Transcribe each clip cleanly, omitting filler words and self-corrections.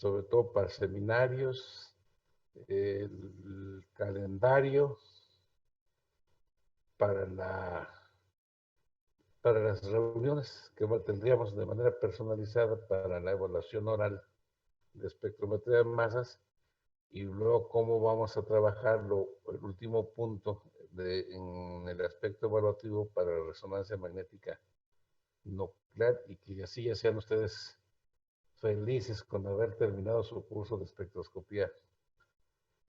sobre todo para seminarios, el calendario para para las reuniones que tendríamos de manera personalizada para la evaluación oral de espectrometría de masas y luego cómo vamos a trabajarlo, el último punto en el aspecto evaluativo para la resonancia magnética nuclear y que así ya sean ustedes felices con haber terminado su curso de espectroscopía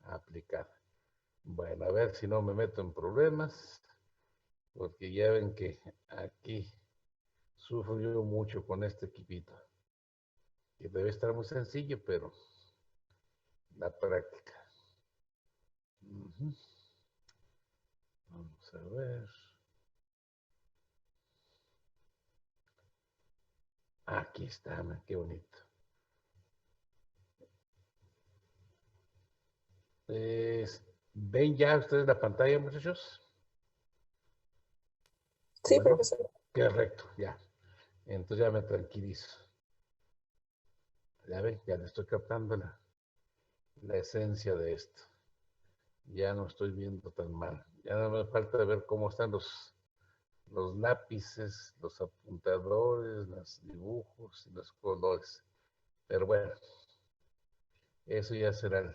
aplicada. Bueno, a ver si no me meto en problemas, porque ya ven que aquí sufro yo mucho con este equipito, que debe estar muy sencillo, pero la práctica. Vamos a ver. Aquí está, qué bonito. ¿Ven ya ustedes la pantalla, muchachos? Sí, Bueno, profesor. correcto, ya. Entonces ya me tranquilizo. Ya ven, ya le estoy captando la esencia de esto. Ya no estoy viendo tan mal. Ya no me falta ver cómo están los lápices, los apuntadores, los dibujos y los colores. Pero bueno, eso ya será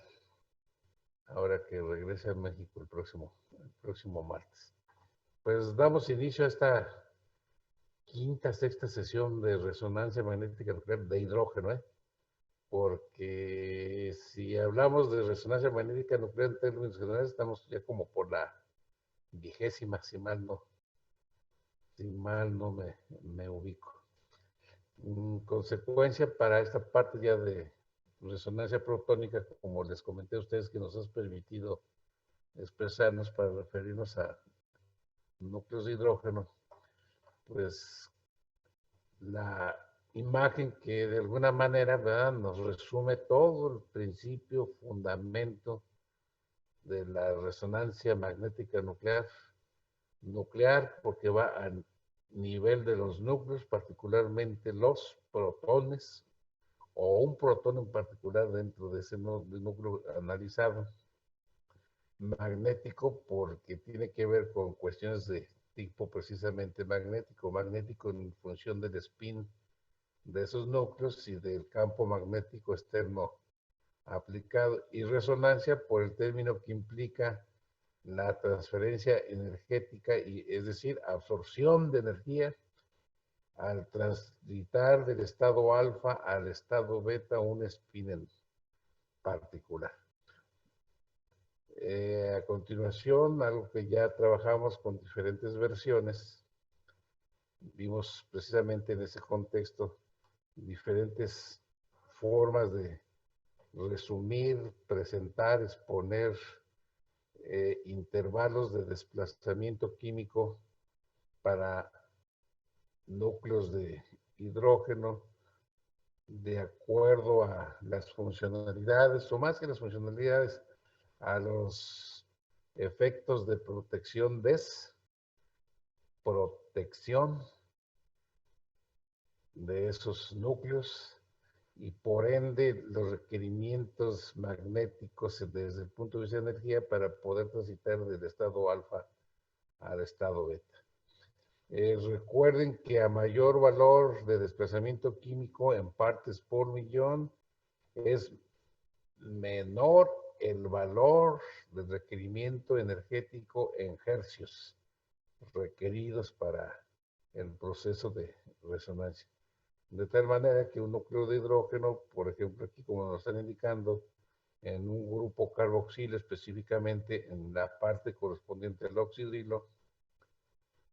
ahora que regrese a México el próximo martes. Pues damos inicio a esta sexta sesión de resonancia magnética nuclear de hidrógeno, porque si hablamos de resonancia magnética nuclear en términos generales, estamos ya como por la 20ª, si mal no me ubico. En consecuencia, para esta parte ya de resonancia protónica, como les comenté a ustedes, que nos has permitido expresarnos para referirnos a núcleos de hidrógeno, pues la imagen que de alguna manera, ¿verdad?, nos resume todo el principio, fundamento de la resonancia magnética nuclear porque va a nivel de los núcleos, particularmente los protones, o un protón en particular dentro de ese núcleo analizado, magnético porque tiene que ver con cuestiones de tipo precisamente magnético en función del spin de esos núcleos y del campo magnético externo aplicado, y resonancia por el término que implica la transferencia energética, y es decir, absorción de energía al transitar del estado alfa al estado beta un spin en particular. A continuación, algo que ya trabajamos con diferentes versiones, vimos precisamente en ese contexto diferentes formas de resumir, presentar, exponer intervalos de desplazamiento químico para núcleos de hidrógeno de acuerdo a las funcionalidades, o más que las funcionalidades, a los efectos de protección de esos núcleos y por ende los requerimientos magnéticos desde el punto de vista de energía para poder transitar del estado alfa al estado beta. Recuerden que a mayor valor de desplazamiento químico en partes por millón es menor el valor del requerimiento energético en hercios requeridos para el proceso de resonancia. De tal manera que un núcleo de hidrógeno, por ejemplo, aquí como nos están indicando, en un grupo carboxilo, específicamente en la parte correspondiente al oxidrilo,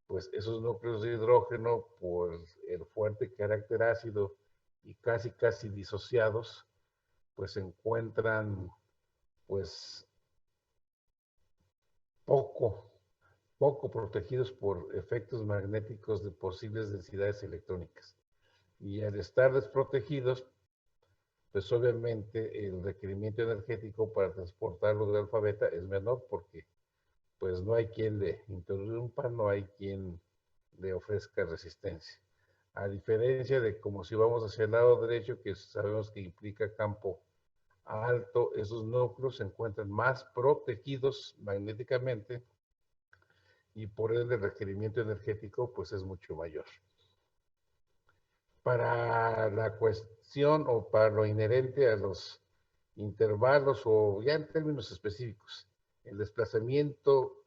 pues esos núcleos de hidrógeno, por el fuerte carácter ácido y casi disociados, pues se encuentran pues poco, poco protegidos por efectos magnéticos de posibles densidades electrónicas. Y al estar desprotegidos, pues obviamente el requerimiento energético para transportarlo de alfa a beta es menor porque pues no hay quien le interrumpa, no hay quien le ofrezca resistencia. A diferencia de como si vamos hacia el lado derecho, que sabemos que implica campo alto, esos núcleos se encuentran más protegidos magnéticamente y por ende el requerimiento energético pues es mucho mayor. Para la cuestión o para lo inherente a los intervalos o ya en términos específicos, el desplazamiento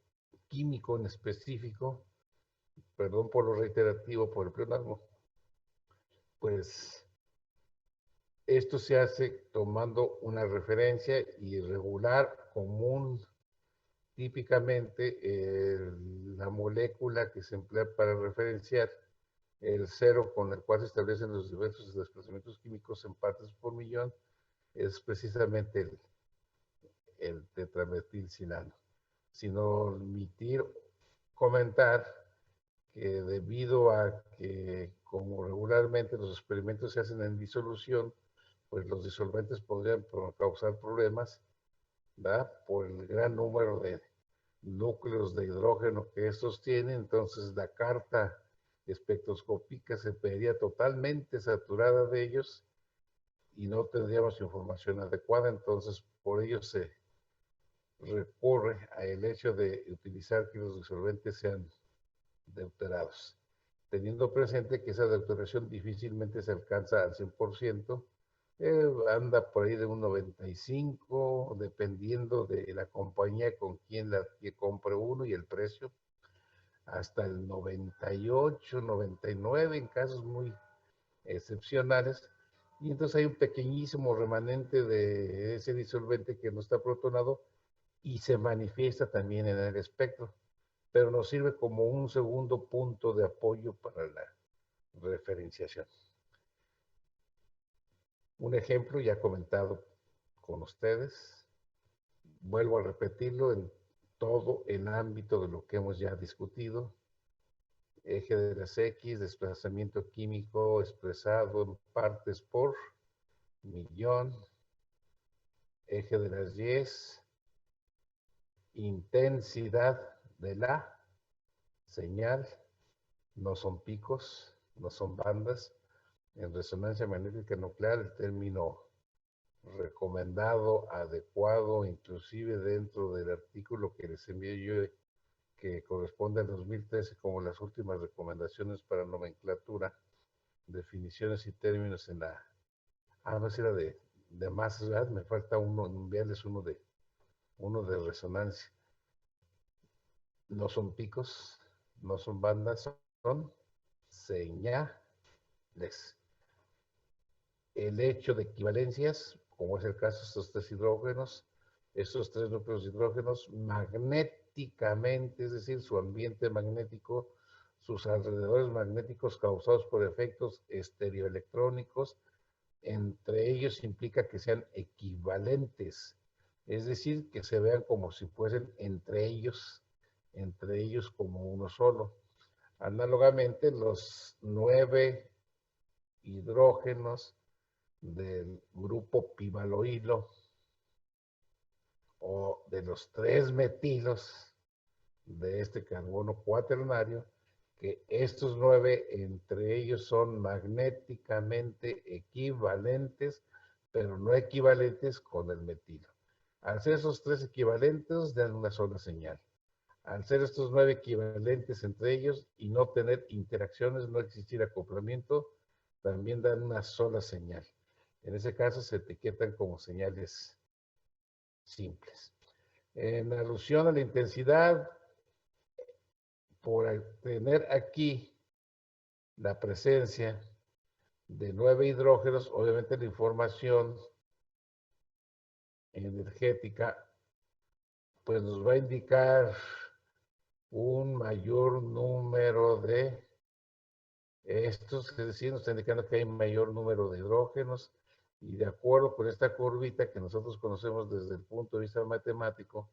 químico en específico, perdón por lo reiterativo, por el pleonasmo, pues esto se hace tomando una referencia y regular común, típicamente la molécula que se emplea para referenciar el cero con el cual se establecen los diversos desplazamientos químicos en partes por millón es precisamente el tetrametilcinano. Sino omitir comentar que debido a que como regularmente los experimentos se hacen en disolución, pues los disolventes podrían causar problemas, ¿verdad? Por el gran número de núcleos de hidrógeno que estos tienen. Entonces la carta espectroscópica se vería totalmente saturada de ellos y no tendríamos información adecuada. Entonces por ello se recurre al hecho de utilizar que los disolventes sean deuterados, teniendo presente que esa deuteración difícilmente se alcanza al 100%, anda por ahí de un 95%, dependiendo de la compañía con quien la que compre uno y el precio, hasta el 98, 99 en casos muy excepcionales. Y entonces hay un pequeñísimo remanente de ese disolvente que no está protonado y se manifiesta también en el espectro, pero nos sirve como un segundo punto de apoyo para la referenciación. Un ejemplo ya comentado con ustedes, vuelvo a repetirlo en todo el ámbito de lo que hemos ya discutido: eje de las X, desplazamiento químico expresado en partes por millón; eje de las Y, intensidad de la señal, no son picos, no son bandas. En resonancia magnética nuclear, el término recomendado, adecuado, inclusive dentro del artículo que les envié yo, que corresponde al 2013 como las últimas recomendaciones para nomenclatura, definiciones y términos en la... no, si era de masas, ¿verdad? Me falta uno, enviarles uno de resonancia. No son picos, no son bandas, son señales. El hecho de equivalencias, como es el caso de estos tres hidrógenos, estos tres núcleos de hidrógenos magnéticamente, es decir, su ambiente magnético, sus alrededores magnéticos causados por efectos estereoelectrónicos, entre ellos implica que sean equivalentes, es decir, que se vean como si fuesen entre ellos como uno solo. Análogamente, los 9 hidrógenos del grupo pivaloilo o de los 3 metilos de este carbono cuaternario, que estos 9 entre ellos son magnéticamente equivalentes, pero no equivalentes con el metilo. Al ser esos 3 equivalentes, dan una sola señal. Al ser estos 9 equivalentes entre ellos y no tener interacciones, no existir acoplamiento, también dan una sola señal. En ese caso se etiquetan como señales simples. En alusión a la intensidad, por tener aquí la presencia de 9 hidrógenos, obviamente la información energética pues nos va a indicar un mayor número de estos, es decir, nos está indicando que hay mayor número de hidrógenos, y de acuerdo con esta curvita que nosotros conocemos desde el punto de vista matemático,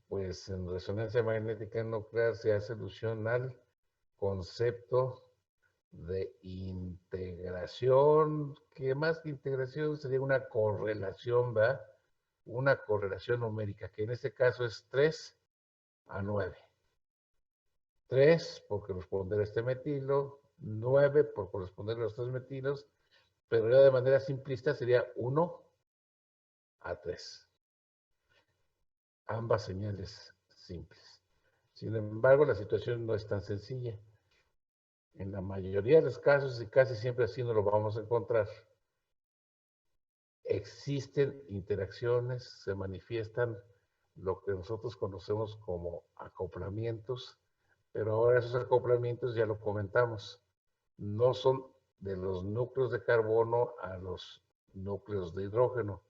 pues en resonancia magnética nuclear se hace alusión al concepto de integración, que más que integración sería una correlación, ¿verdad? Una correlación numérica, que en este caso es 3 a 9. 3 por corresponder a este metilo, 9 por corresponder a los 3 metilos, pero ya de manera simplista sería 1 a 3. Ambas señales simples. Sin embargo, la situación no es tan sencilla. En la mayoría de los casos, y casi siempre así no lo vamos a encontrar, existen interacciones, se manifiestan lo que nosotros conocemos como acoplamientos, pero ahora esos acoplamientos ya lo comentamos, no son de los núcleos de carbono a los núcleos de hidrógeno,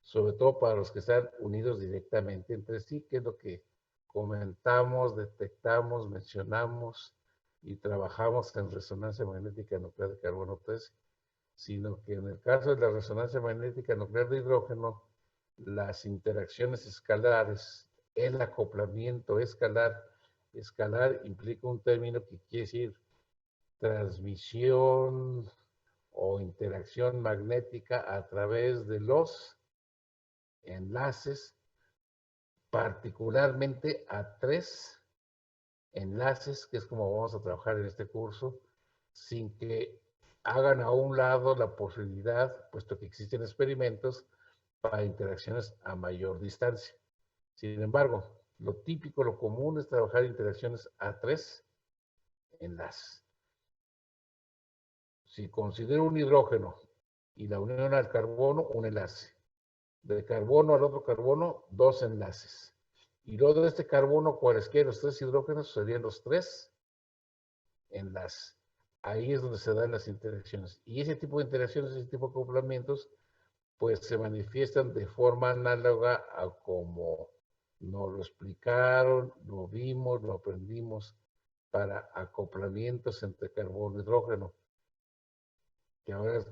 sobre todo para los que están unidos directamente entre sí, que es lo que comentamos, detectamos, mencionamos y trabajamos en resonancia magnética nuclear de carbono 13, sino que en el caso de la resonancia magnética nuclear de hidrógeno, las interacciones escalares, el acoplamiento escalar, escalar implica un término que quiere decir transmisión o interacción magnética a través de los enlaces, particularmente a 3 enlaces, que es como vamos a trabajar en este curso, sin que hagan a un lado la posibilidad, puesto que existen experimentos para interacciones a mayor distancia. Sin embargo, lo típico, lo común es trabajar interacciones a 3 enlaces. Si considero un hidrógeno y la unión al carbono, un enlace. De carbono al otro carbono, 2 enlaces. Y luego de este carbono, cualesquiera los 3 hidrógenos serían los 3 enlaces. Ahí es donde se dan las interacciones. Y ese tipo de interacciones, ese tipo de acoplamientos, pues se manifiestan de forma análoga a como nos lo explicaron, lo vimos, lo aprendimos para acoplamientos entre carbono y hidrógeno, que ahora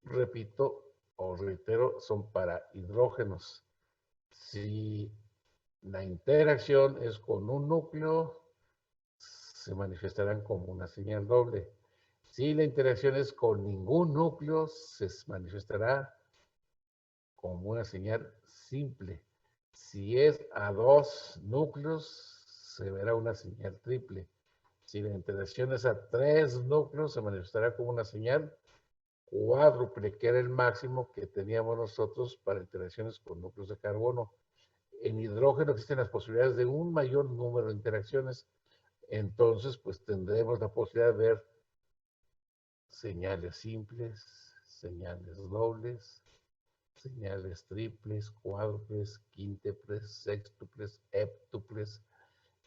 repito o reitero, son para hidrógenos. Si la interacción es con un núcleo, se manifestarán como una señal doble. Si la interacción es con ningún núcleo, se manifestará como una señal simple. Si es a 2 núcleos, se verá una señal triple. Si la interacción es a 3 núcleos, se manifestará como una señal cuádruple, que era el máximo que teníamos nosotros para interacciones con núcleos de carbono. En hidrógeno existen las posibilidades de un mayor número de interacciones, entonces pues tendremos la posibilidad de ver señales simples, señales dobles, señales triples, cuádruples, quíntuples, sextuples, heptuples,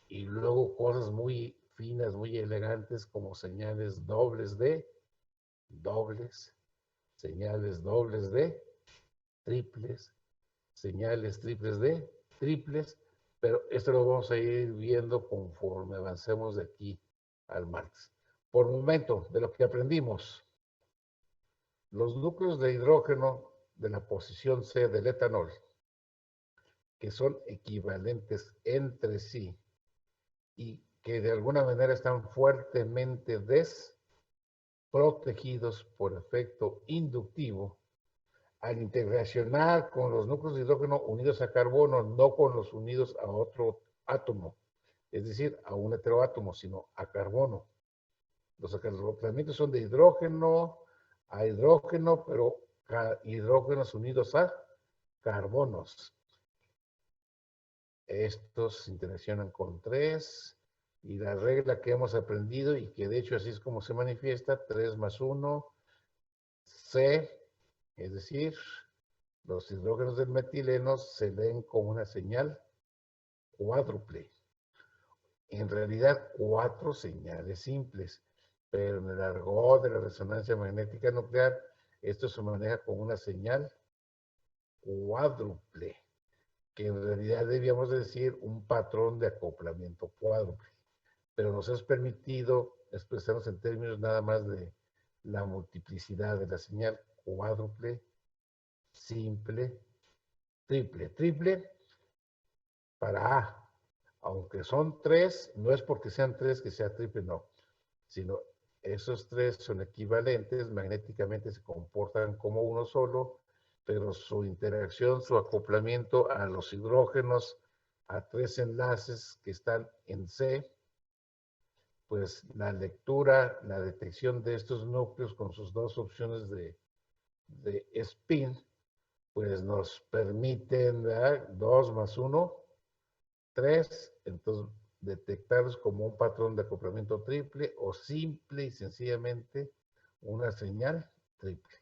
y luego cosas muy finas, muy elegantes como señales dobles de dobles, señales dobles de triples, señales triples de triples, pero esto lo vamos a ir viendo conforme avancemos de aquí al martes. Por el momento, de lo que aprendimos, los núcleos de hidrógeno de la posición C del etanol, que son equivalentes entre sí y que de alguna manera están fuertemente desprotegidos por efecto inductivo, al interaccionar con los núcleos de hidrógeno unidos a carbono, no con los unidos a otro átomo, es decir, a un heteroátomo, sino a carbono. Los acoplamientos son de hidrógeno a hidrógeno, pero hidrógenos unidos a carbonos. Estos interaccionan con 3 y la regla que hemos aprendido y que de hecho así es como se manifiesta, 3 más 1, C, es decir, los hidrógenos del metileno se leen como una señal cuádruple. En realidad, 4 señales simples, pero en el argot de la resonancia magnética nuclear, esto se maneja como una señal cuádruple, que en realidad debíamos decir un patrón de acoplamiento cuádruple, pero nos es permitido expresarnos en términos nada más de la multiplicidad de la señal cuádruple, simple, triple. Triple para A, aunque son 3, no es porque sean 3 que sea triple, no, sino esos 3 son equivalentes, magnéticamente se comportan como uno solo, pero su interacción, su acoplamiento a los hidrógenos, a 3 enlaces que están en C, pues la lectura, la detección de estos núcleos con sus dos opciones de spin, pues nos permiten, ¿verdad? 2 más 1, 3, entonces detectarlos como un patrón de acoplamiento triple o simple y sencillamente una señal triple.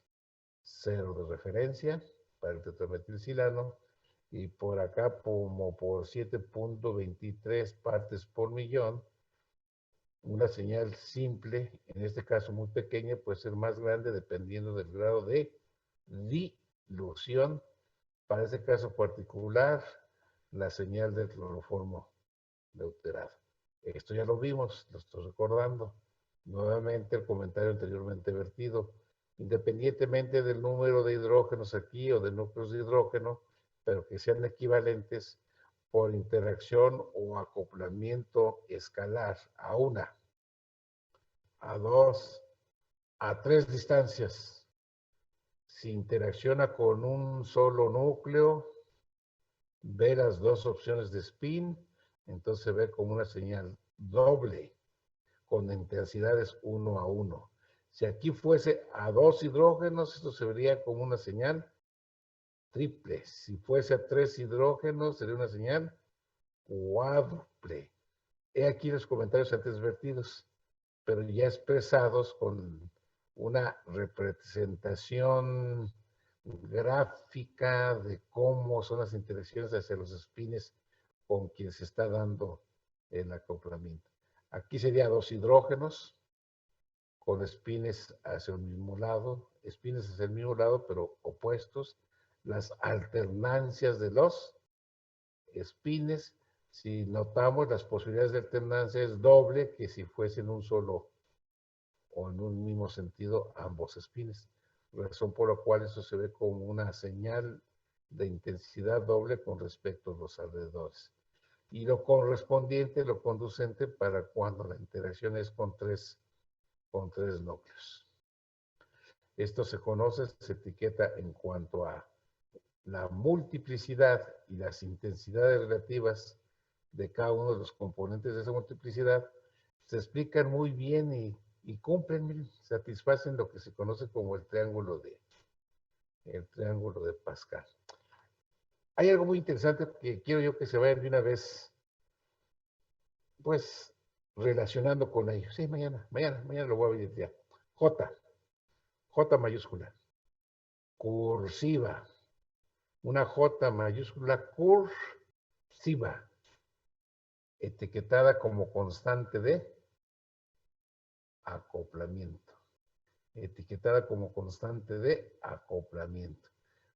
0 de referencia para el tetrametilsilano y por acá como por 7.23 partes por millón, una señal simple, en este caso muy pequeña, puede ser más grande dependiendo del grado de dilución. Para este caso particular, la señal del cloroformo deuterado. Esto ya lo vimos, lo estoy recordando. Nuevamente el comentario anteriormente vertido. Independientemente del número de hidrógenos aquí o de núcleos de hidrógeno, pero que sean equivalentes por interacción o acoplamiento escalar a una, a dos, a tres distancias. Si interacciona con un solo núcleo, ve las dos opciones de spin, entonces se ve como una señal doble con intensidades 1 a 1. Si aquí fuese a 2 hidrógenos, esto se vería como una señal triple. Si fuese a 3 hidrógenos, sería una señal cuádruple. He aquí los comentarios antes vertidos, pero ya expresados con una representación gráfica de cómo son las interacciones hacia los espines con quien se está dando el acoplamiento. Aquí sería 2 hidrógenos con espines hacia el mismo lado, espines hacia el mismo lado pero opuestos, las alternancias de los espines. Si notamos, las posibilidades de alternancia es doble que si fuesen un solo o en un mismo sentido ambos espines, razón por la cual eso se ve como una señal de intensidad doble con respecto a los alrededores. Y lo correspondiente, lo conducente para cuando la interacción es con tres núcleos. Esto se conoce, se etiqueta en cuanto a la multiplicidad y las intensidades relativas de cada uno de los componentes de esa multiplicidad, se explican muy bien y cumplen, satisfacen lo que se conoce como el triángulo de Pascal. Hay algo muy interesante que quiero yo que se vayan de una vez, pues, relacionando con ello. Sí, mañana lo voy a evidenciar. J mayúscula, cursiva, una J mayúscula cursiva, etiquetada como constante de acoplamiento. Etiquetada como constante de acoplamiento.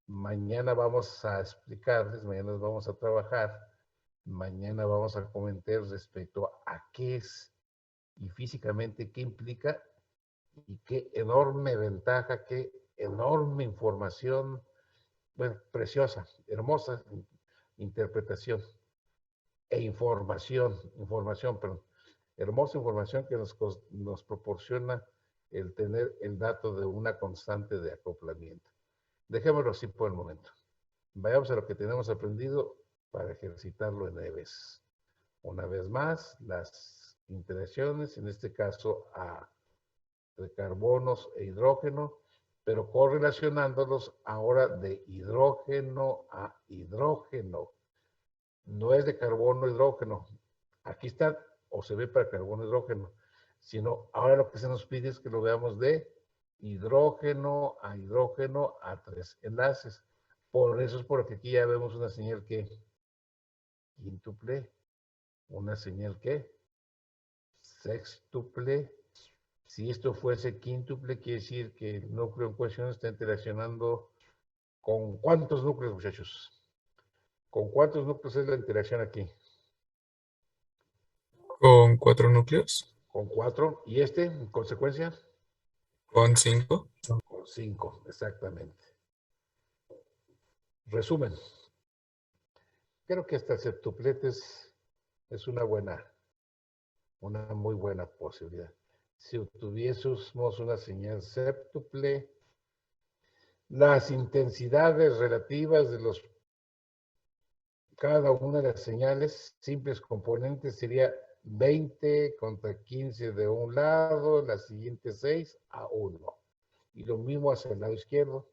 Mañana vamos a explicarles, mañana vamos a trabajar, mañana vamos a comentar respecto a qué es y físicamente qué implica y qué enorme ventaja, qué enorme información, bueno, preciosa, hermosa interpretación e información, perdón, hermosa información que nos proporciona el tener el dato de una constante de acoplamiento. Dejémoslo así por el momento. Vayamos a lo que tenemos aprendido para ejercitarlo en EVES. Una vez más, las interacciones, en este caso de carbonos e hidrógeno, pero correlacionándolos ahora de hidrógeno a hidrógeno. No es de carbono a hidrógeno. Aquí está, o se ve para carbono hidrógeno, sino ahora lo que se nos pide es que lo veamos de hidrógeno a tres enlaces. Por eso es porque aquí ya vemos una señal que quíntuple, una señal que sextuple. Si esto fuese quíntuple, quiere decir que el núcleo en cuestión está interaccionando con ¿cuántos núcleos, muchachos? ¿Con cuántos núcleos es la interacción aquí? Con 4 núcleos. Con 4. ¿Y este, en consecuencia? Con 5. Con 5, exactamente. Resumen. Creo que hasta septupletes es una muy buena posibilidad. Si tuviésemos una señal séptuple, las intensidades relativas de cada una de las señales simples componentes sería 20 contra 15 de un lado, la siguiente 6 a 1. Y lo mismo hacia el lado izquierdo.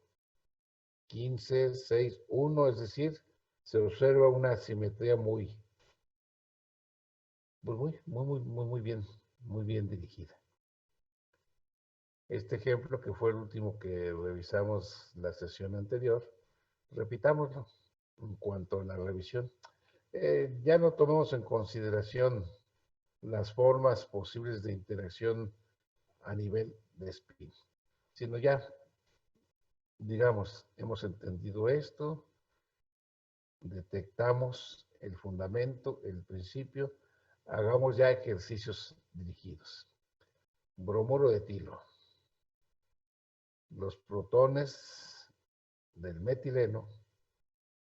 15, 6, 1, es decir, se observa una simetría muy bien dirigida. Este ejemplo, que fue el último que revisamos la sesión anterior, repitámoslo en cuanto a la revisión. Ya no tomemos en consideración las formas posibles de interacción a nivel de spin, sino ya, digamos, hemos entendido esto, detectamos el fundamento, el principio, hagamos ya ejercicios dirigidos. Bromuro de etilo. Los protones del metileno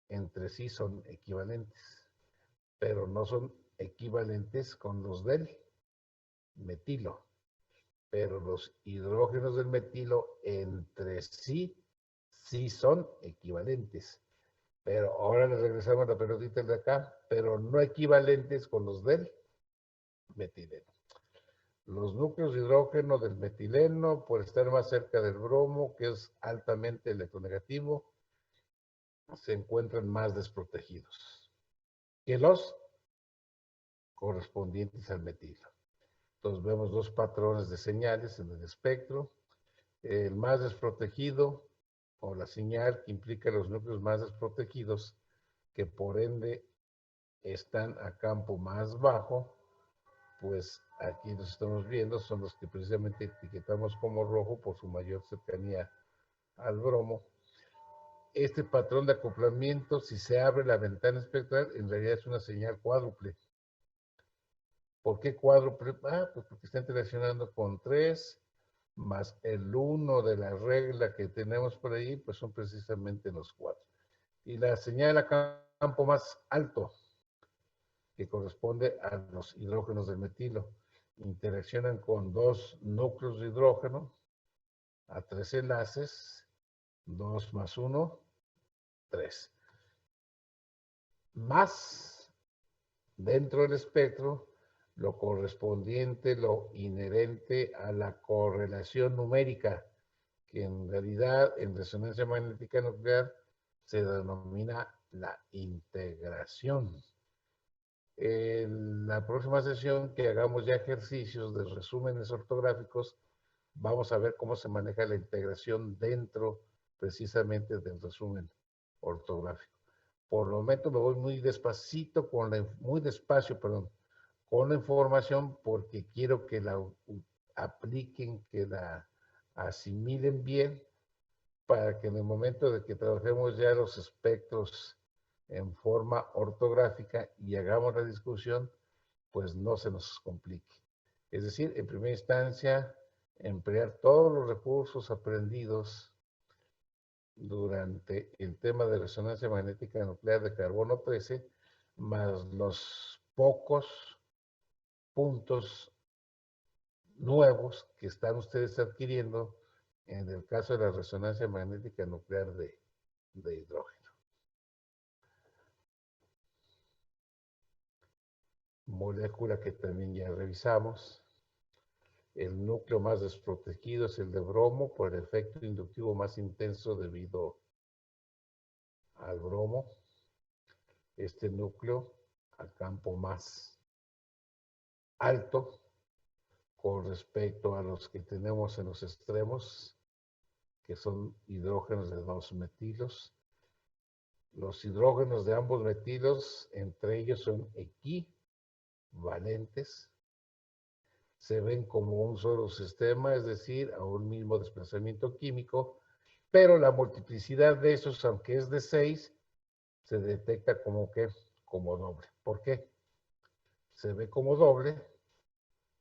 entre sí son equivalentes, pero no son equivalentes con los del metilo. Pero los hidrógenos del metilo entre sí sí son equivalentes. Pero ahora le regresamos a la pelotita de acá, pero no equivalentes con los del metileno. Los núcleos de hidrógeno del metileno, por estar más cerca del bromo, que es altamente electronegativo, se encuentran más desprotegidos que los correspondientes al metilo. Entonces vemos dos patrones de señales en el espectro. El más desprotegido, o la señal que implica los núcleos más desprotegidos, que por ende están a campo más bajo, pues aquí los estamos viendo, son los que precisamente etiquetamos como rojo por su mayor cercanía al bromo. Este patrón de acoplamiento, si se abre la ventana espectral, en realidad es una señal cuádruple. ¿Por qué cuádruple? Pues porque está interaccionando con 3 más el 1 de la regla que tenemos por ahí, pues son precisamente los 4. Y la señal a campo más alto, que corresponde a los hidrógenos del metilo, interaccionan con 2 núcleos de hidrógeno a 3 enlaces, 2 más 1, 3. Más dentro del espectro, lo correspondiente, lo inherente a la correlación numérica, que en realidad en resonancia magnética nuclear se denomina la integración. En la próxima sesión, que hagamos ya ejercicios de resúmenes ortográficos, vamos a ver cómo se maneja la integración dentro precisamente del resumen ortográfico. Por el momento me voy muy despacito, muy despacio, perdón, con la información, porque quiero que la apliquen, que la asimilen bien, para que en el momento de que trabajemos ya los espectros en forma ortográfica y hagamos la discusión, pues no se nos complique. Es decir, en primera instancia, emplear todos los recursos aprendidos durante el tema de resonancia magnética nuclear de carbono 13, más los pocos puntos nuevos que están ustedes adquiriendo en el caso de la resonancia magnética nuclear de hidrógeno. Molécula que también ya revisamos. El núcleo más desprotegido es el de bromo por el efecto inductivo más intenso debido al bromo. Este núcleo a campo más alto con respecto a los que tenemos en los extremos, que son hidrógenos de 2 metilos. Los hidrógenos de ambos metilos, entre ellos, son equivalentes. Se ven como un solo sistema, es decir, a un mismo desplazamiento químico, pero la multiplicidad de esos, aunque es de 6, se detecta como doble. ¿Por qué? Se ve como doble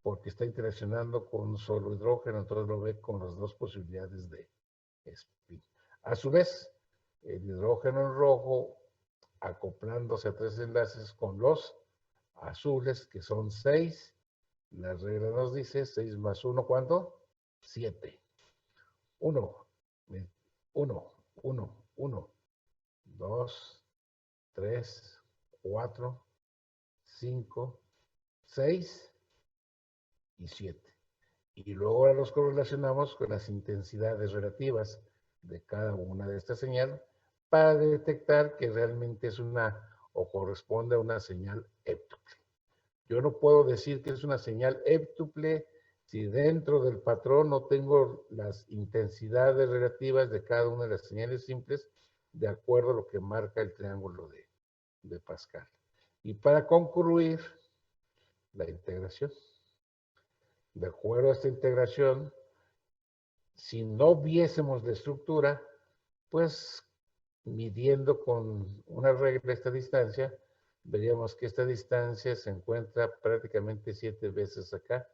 porque está interaccionando con un solo hidrógeno, entonces lo ve con las dos posibilidades de spin. A su vez, el hidrógeno en rojo acoplándose a 3 enlaces con los azules, que son 6. La regla nos dice 6 más 1, ¿cuánto? 7. 1, 1, 1, 1, 2, 3, 4, 5, 6 y 7. Y luego los correlacionamos con las intensidades relativas de cada una de estas señales para detectar que realmente es una o corresponde a una señal héptuple. Yo no puedo decir que es una señal héptuple si dentro del patrón no tengo las intensidades relativas de cada una de las señales simples de acuerdo a lo que marca el triángulo de Pascal. Y para concluir la integración, de acuerdo a esta integración, si no viésemos la estructura, pues midiendo con una regla esta distancia, veríamos que esta distancia se encuentra prácticamente 7 veces acá.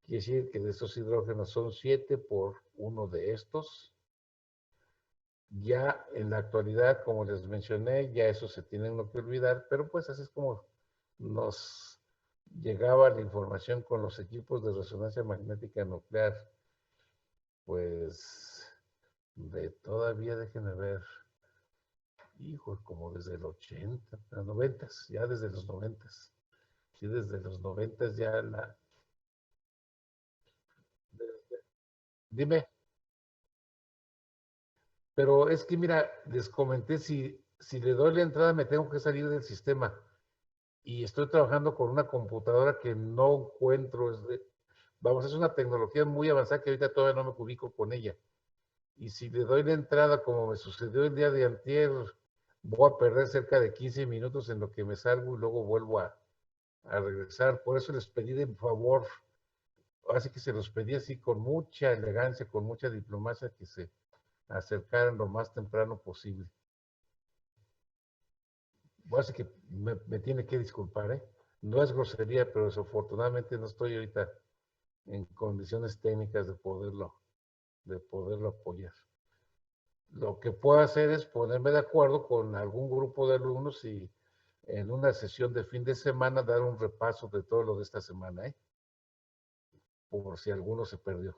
Quiere decir que de estos hidrógenos son 7 por uno de estos. Ya en la actualidad, como les mencioné, ya eso se tiene uno que olvidar, pero pues así es como nos llegaba la información con los equipos de resonancia magnética nuclear. Pues de todavía, déjenme ver, hijo, como desde el 80, los 90, ya desde los 90. Sí, desde los 90 ya la... Dime, pero es que mira, les comenté, si le doy la entrada me tengo que salir del sistema y estoy trabajando con una computadora que no encuentro, vamos, es una tecnología muy avanzada que ahorita todavía no me ubico con ella. Y si le doy la entrada, como me sucedió el día de antier, voy a perder cerca de 15 minutos en lo que me salgo y luego vuelvo a regresar. Por eso les pedí de favor, así que se los pedí así con mucha elegancia, con mucha diplomacia, que se acercaran lo más temprano posible. Así que me tiene que disculpar, ¿eh? No es grosería, pero desafortunadamente no estoy ahorita en condiciones técnicas de poderlo apoyar. Lo que puedo hacer es ponerme de acuerdo con algún grupo de alumnos y en una sesión de fin de semana dar un repaso de todo lo de esta semana, ¿eh? Por si alguno se perdió.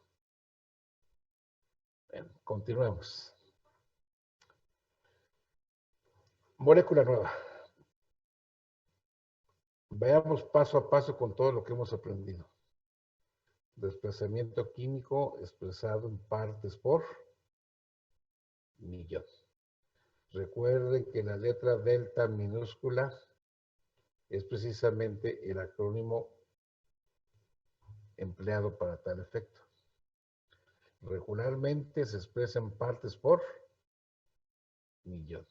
Bien, continuemos. Molécula nueva. Veamos paso a paso con todo lo que hemos aprendido. Desplazamiento químico expresado en partes por millón. Recuerden que la letra delta minúscula es precisamente el acrónimo empleado para tal efecto. Regularmente se expresa en partes por millón.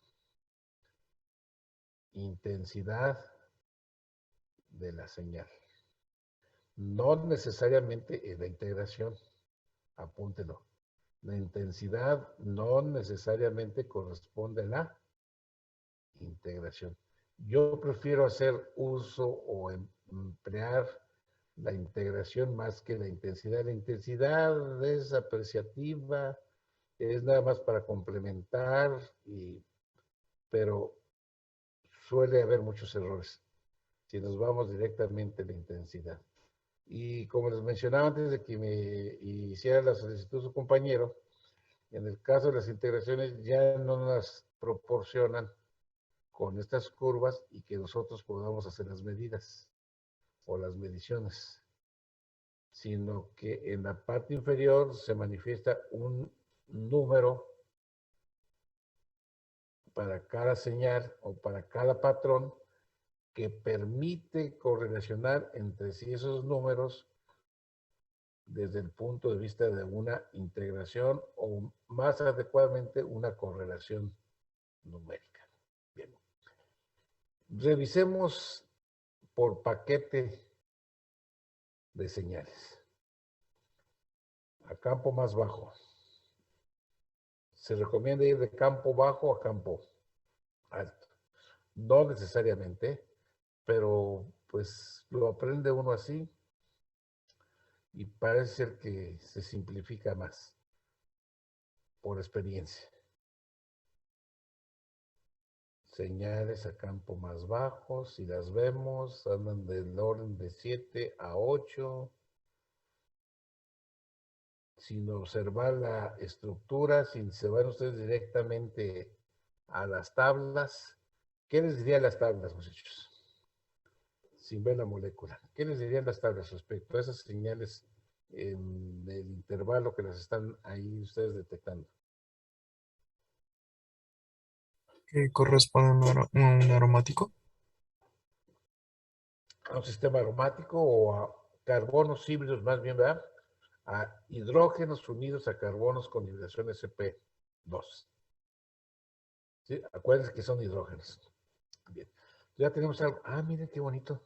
Intensidad de la señal. No necesariamente en la integración, apúntelo. La intensidad no necesariamente corresponde a la integración. Yo prefiero hacer uso o emplear la integración más que la intensidad. La intensidad es apreciativa, es nada más para complementar, pero suele haber muchos errores si nos vamos directamente a la intensidad. Y como les mencionaba antes de que me hiciera la solicitud su compañero, en el caso de las integraciones ya no nos proporcionan con estas curvas y que nosotros podamos hacer las medidas o las mediciones, sino que en la parte inferior se manifiesta un número para cada señal o para cada patrón que permite correlacionar entre sí esos números desde el punto de vista de una integración o más adecuadamente una correlación numérica. Bien. Revisemos por paquete de señales. A campo más bajo. Se recomienda ir de campo bajo a campo alto. No necesariamente, pero pues lo aprende uno así y parece ser que se simplifica más por experiencia. Señales a campo más bajo, si las vemos, andan del orden de 7 a 8. Sin observar la estructura, sin se van ustedes directamente a las tablas. ¿Qué les diría las tablas, muchachos? sin ver la molécula. ¿Qué les dirían las tablas respecto a esas señales en el intervalo que las están ahí ustedes detectando? ¿Que corresponde a un aromático? A un sistema aromático o a carbonos híbridos más bien, ¿verdad? A hidrógenos unidos a carbonos con hibridación sp2. ¿Sí? Acuérdense que son hidrógenos. Bien. Ya tenemos algo. Ah, miren qué bonito.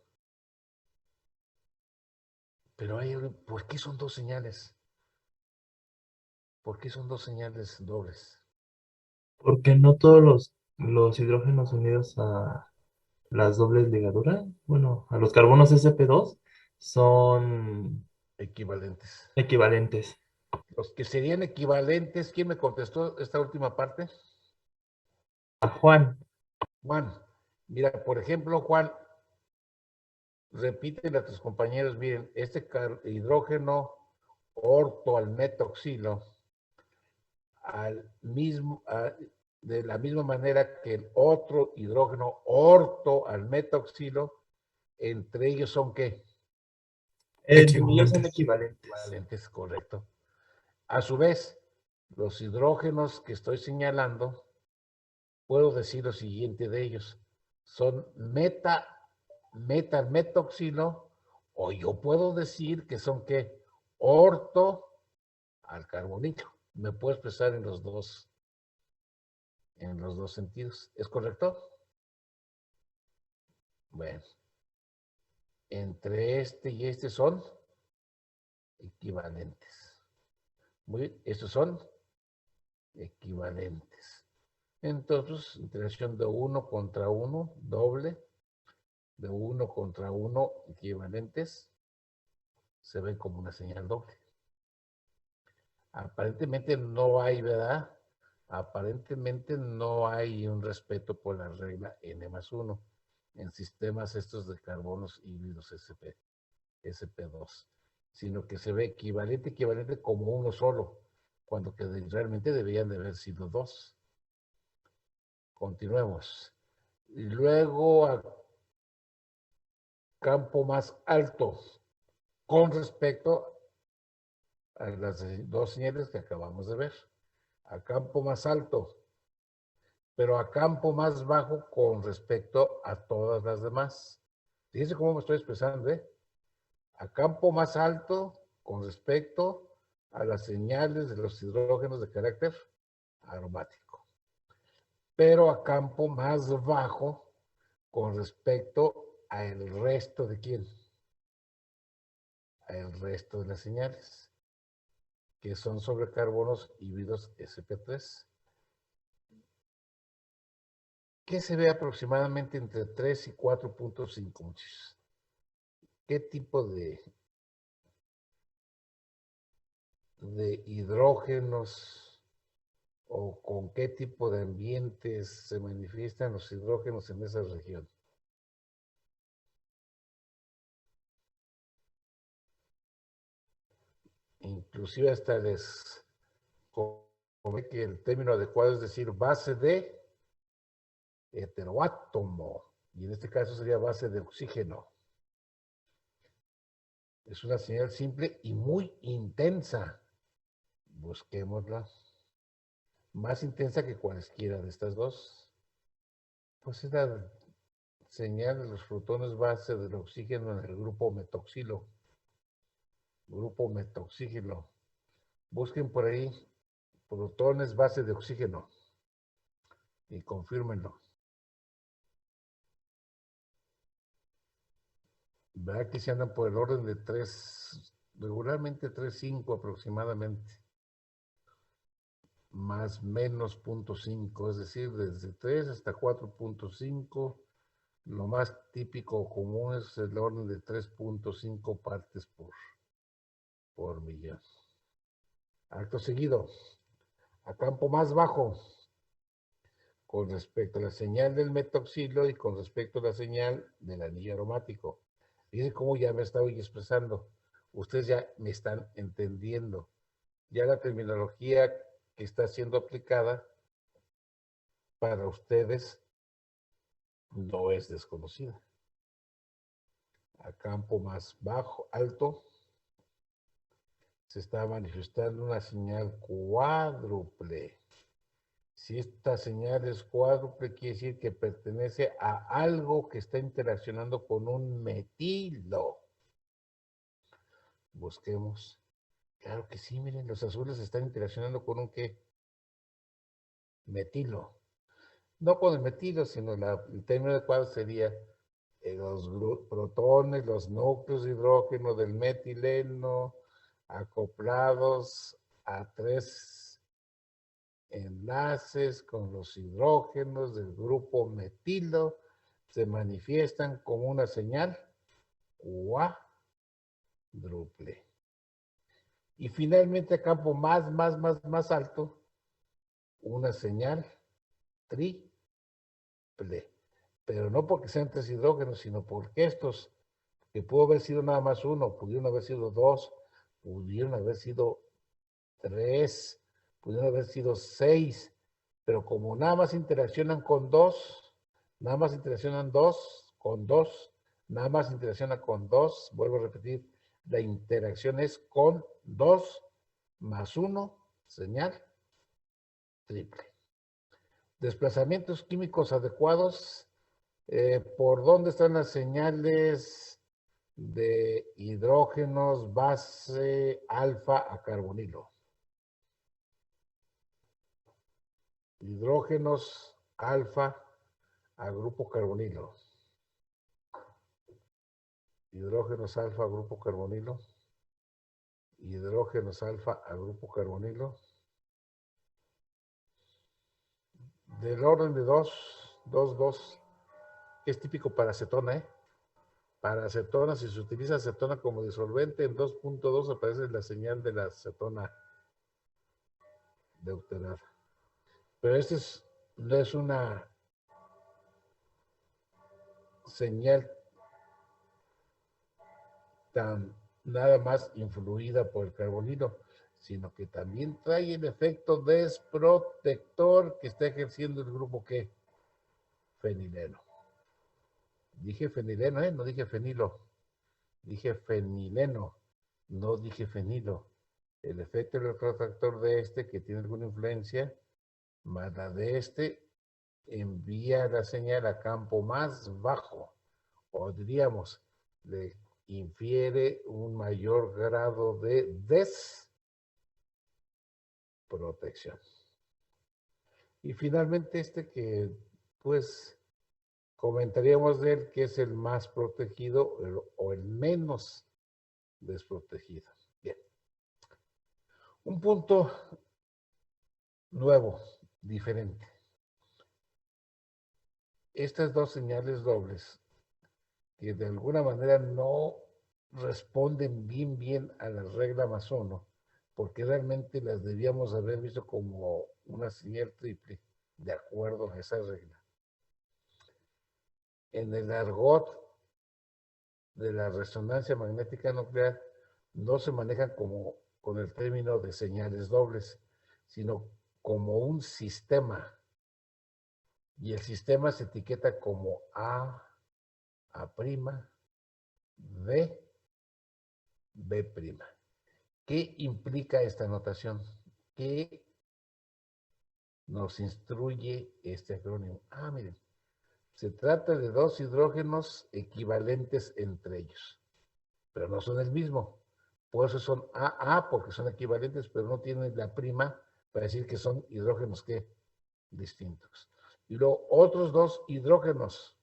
Pero hay, ¿por qué son dos señales? ¿Por qué son dos señales dobles? Porque no todos los hidrógenos unidos a las dobles ligaduras, bueno, a los carbonos sp2 son Equivalentes. equivalentes. Los que serían equivalentes, ¿quién me contestó esta última parte? A Juan, Juan. Mira, por ejemplo, Juan, repite a tus compañeros, miren, este hidrógeno orto al metoxilo, de la misma manera que el otro hidrógeno orto al metoxilo, entre ellos son ¿qué? entre ellos son Equivalentes. equivalentes. Equivalentes, correcto. A su vez, los hidrógenos que estoy señalando, puedo decir lo siguiente de ellos. Son metalmetoxilo, o yo puedo decir que son ¿qué? Orto al carbonilo. Me puedo expresar en los dos sentidos. ¿Es correcto? Bueno, entre este y este son equivalentes. Muy bien, estos son equivalentes. Entonces, interacción de uno contra uno, doble, de uno contra uno, equivalentes, se ve como una señal doble. Aparentemente no hay, ¿verdad? Aparentemente no hay un respeto por la regla N+1 en sistemas estos de carbonos híbridos sp2, sino que se ve equivalente como uno solo, cuando que realmente deberían de haber sido dos. Continuemos. Y luego a campo más alto con respecto a las dos señales que acabamos de ver. A campo más alto, pero a campo más bajo con respecto a todas las demás. Fíjense cómo me estoy expresando, ¿eh? A campo más alto con respecto a las señales de los hidrógenos de carácter aromático, pero a campo más bajo con respecto al resto de quién, al resto de las señales, que son sobre carbonos híbridos sp3, que se ve aproximadamente entre 3 y 4.5, muchachos. ¿Qué tipo de hidrógenos o con qué tipo de ambientes se manifiestan los hidrógenos en esa región? Inclusive hasta les comenté que el término adecuado es decir base de heteroátomo, y en este caso sería base de oxígeno. Es una señal simple y muy intensa. Busquémosla. Más intensa que cualesquiera de estas dos. Pues es la señal de los protones base del oxígeno en el grupo metoxilo. Grupo metoxígeno. Busquen por ahí protones base de oxígeno y confírmenlo. Verá que se andan por el orden de 3, regularmente 3,5 aproximadamente, más menos 0.5, es decir, desde 3 hasta 4.5, lo más típico o común es el orden de 3.5 partes por millón. Acto seguido, a campo más bajo, con respecto a la señal del metoxilo y con respecto a la señal del anillo aromático. Fíjense cómo ya me estaba expresando. Ustedes ya me están entendiendo. Ya la terminología que está siendo aplicada para ustedes no es desconocida. a campo más bajo, alto, se está manifestando una señal cuádruple. Si esta señal es cuádruple, quiere decir que pertenece a algo que está interaccionando con un metilo. Busquemos. Claro que sí, miren, los azules están interaccionando con un ¿qué? Metilo. No con el metilo, sino el término adecuado sería los protones, los núcleos de hidrógeno del metileno acoplados a 3 enlaces con los hidrógenos del grupo metilo se manifiestan como una señal cuádruple. Y finalmente a campo más alto, una señal triple. Pero no porque sean 3 hidrógenos, sino porque estos, que pudo haber sido nada más uno, pudieron haber sido 2, pudieron haber sido 3, pudieron haber sido 6, pero como nada más interaccionan con 2, nada más interaccionan 2 con 2, nada más interacciona con 2, vuelvo a repetir, la interacción es con 2 más 1, señal triple. Desplazamientos químicos adecuados. ¿Por dónde están las señales de hidrógenos base alfa a carbonilo? Hidrógenos alfa a grupo carbonilo. Hidrógenos alfa a grupo carbonilo. Hidrógenos alfa a grupo carbonilo. Del orden de 2, que es típico para acetona, ¿eh? Para acetona, si se utiliza acetona como disolvente, en 2.2 aparece la señal de la acetona deuterada. Pero esta no es una señal tan nada más influida por el carbonilo, sino que también trae el efecto desprotector que está ejerciendo el grupo ¿qué? Fenileno. Dije fenileno, no dije fenilo. Dije fenileno, no dije fenilo. El efecto electrotractor de este, que tiene alguna influencia, más la de este, envía la señal a campo más bajo, o diríamos, le infiere un mayor grado de desprotección. Y finalmente este que, pues, comentaríamos de él que es el más protegido o el menos desprotegido. Bien. Un punto nuevo, diferente. Estas dos señales dobles, que de alguna manera no responden bien a la regla más uno, porque realmente las debíamos haber visto como una señal triple, de acuerdo a esa regla. En el argot de la resonancia magnética nuclear no se manejan como con el término de señales dobles, sino como un sistema. Y el sistema se etiqueta como A', B', B'. ¿Qué implica esta notación? ¿Qué nos instruye este acrónimo? Miren, se trata de dos hidrógenos equivalentes entre ellos, pero no son el mismo. Por eso son AA, porque son equivalentes, pero no tienen la prima para decir que son hidrógenos ¿qué? Distintos. Y luego otros dos hidrógenos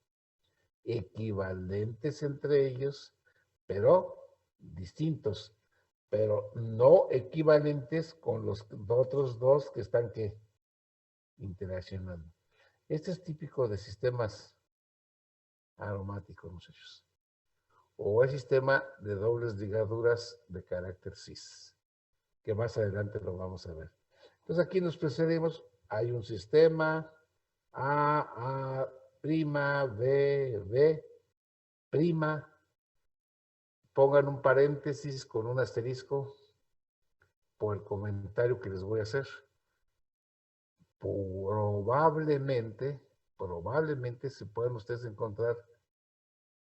equivalentes entre ellos, pero distintos, pero no equivalentes con los otros dos que están ¿qué? Interaccionando. Este es típico de sistemas aromáticos, muchachos. O el sistema de dobles ligaduras de carácter cis, que más adelante lo vamos a ver. Entonces aquí nos precedemos, hay un sistema A', B', pongan un paréntesis con un asterisco por el comentario que les voy a hacer. Probablemente se pueden ustedes encontrar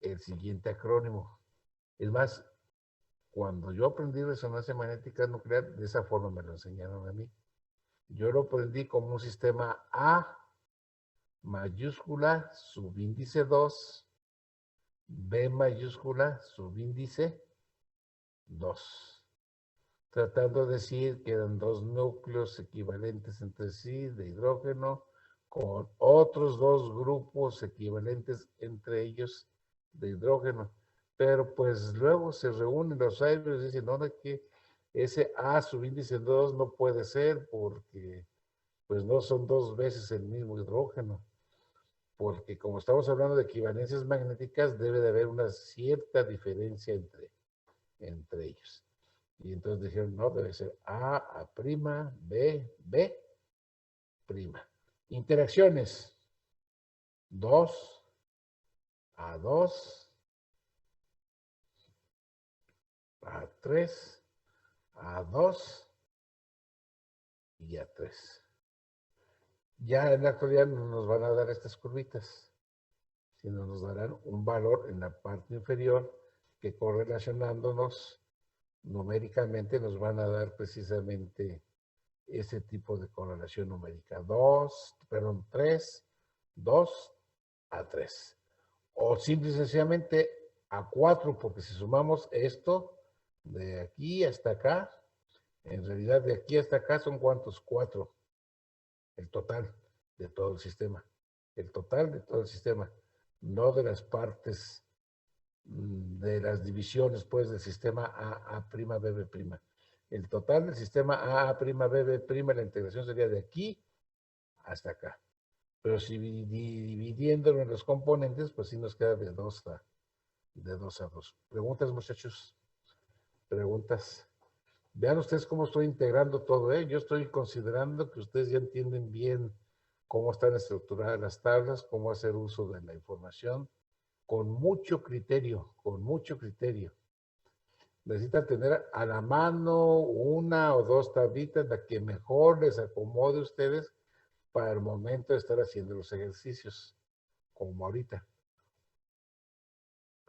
el siguiente acrónimo. Es más, cuando yo aprendí resonancia magnética nuclear, de esa forma me lo enseñaron a mí. Yo lo aprendí como un sistema A mayúscula, subíndice 2, B mayúscula, subíndice 2. Tratando de decir que eran dos núcleos equivalentes entre sí de hidrógeno con otros dos grupos equivalentes entre ellos de hidrógeno. Pero pues luego se reúnen los sabios y dicen, no, de que ese A subíndice 2 no puede ser porque pues no son dos veces el mismo hidrógeno. Porque como estamos hablando de equivalencias magnéticas, debe de haber una cierta diferencia entre ellos. Y entonces dijeron, no, debe ser A prima, B, B prima. Interacciones. 2, A2, A3, A2 y A3. Ya en la actualidad no nos van a dar estas curvitas, sino nos darán un valor en la parte inferior que correlacionándonos numéricamente nos van a dar precisamente ese tipo de correlación numérica. 3, 2 a 3. O simple y sencillamente a 4, porque si sumamos esto de aquí hasta acá, en realidad de aquí hasta acá son ¿cuántos? 4. El total de todo el sistema. El total de todo el sistema. No de las partes, de las divisiones, pues, del sistema A', BB'. El total del sistema A', BB', la integración sería de aquí hasta acá. Pero si dividiéndolo en los componentes, pues sí nos queda de 2 a 2. ¿Preguntas, muchachos? ¿Preguntas? Vean ustedes cómo estoy integrando todo, ¿eh? Yo estoy considerando que ustedes ya entienden bien cómo están estructuradas las tablas, cómo hacer uso de la información, con mucho criterio, con mucho criterio. Necesitan tener a la mano una o dos tablitas, la que mejor les acomode a ustedes para el momento de estar haciendo los ejercicios, como ahorita.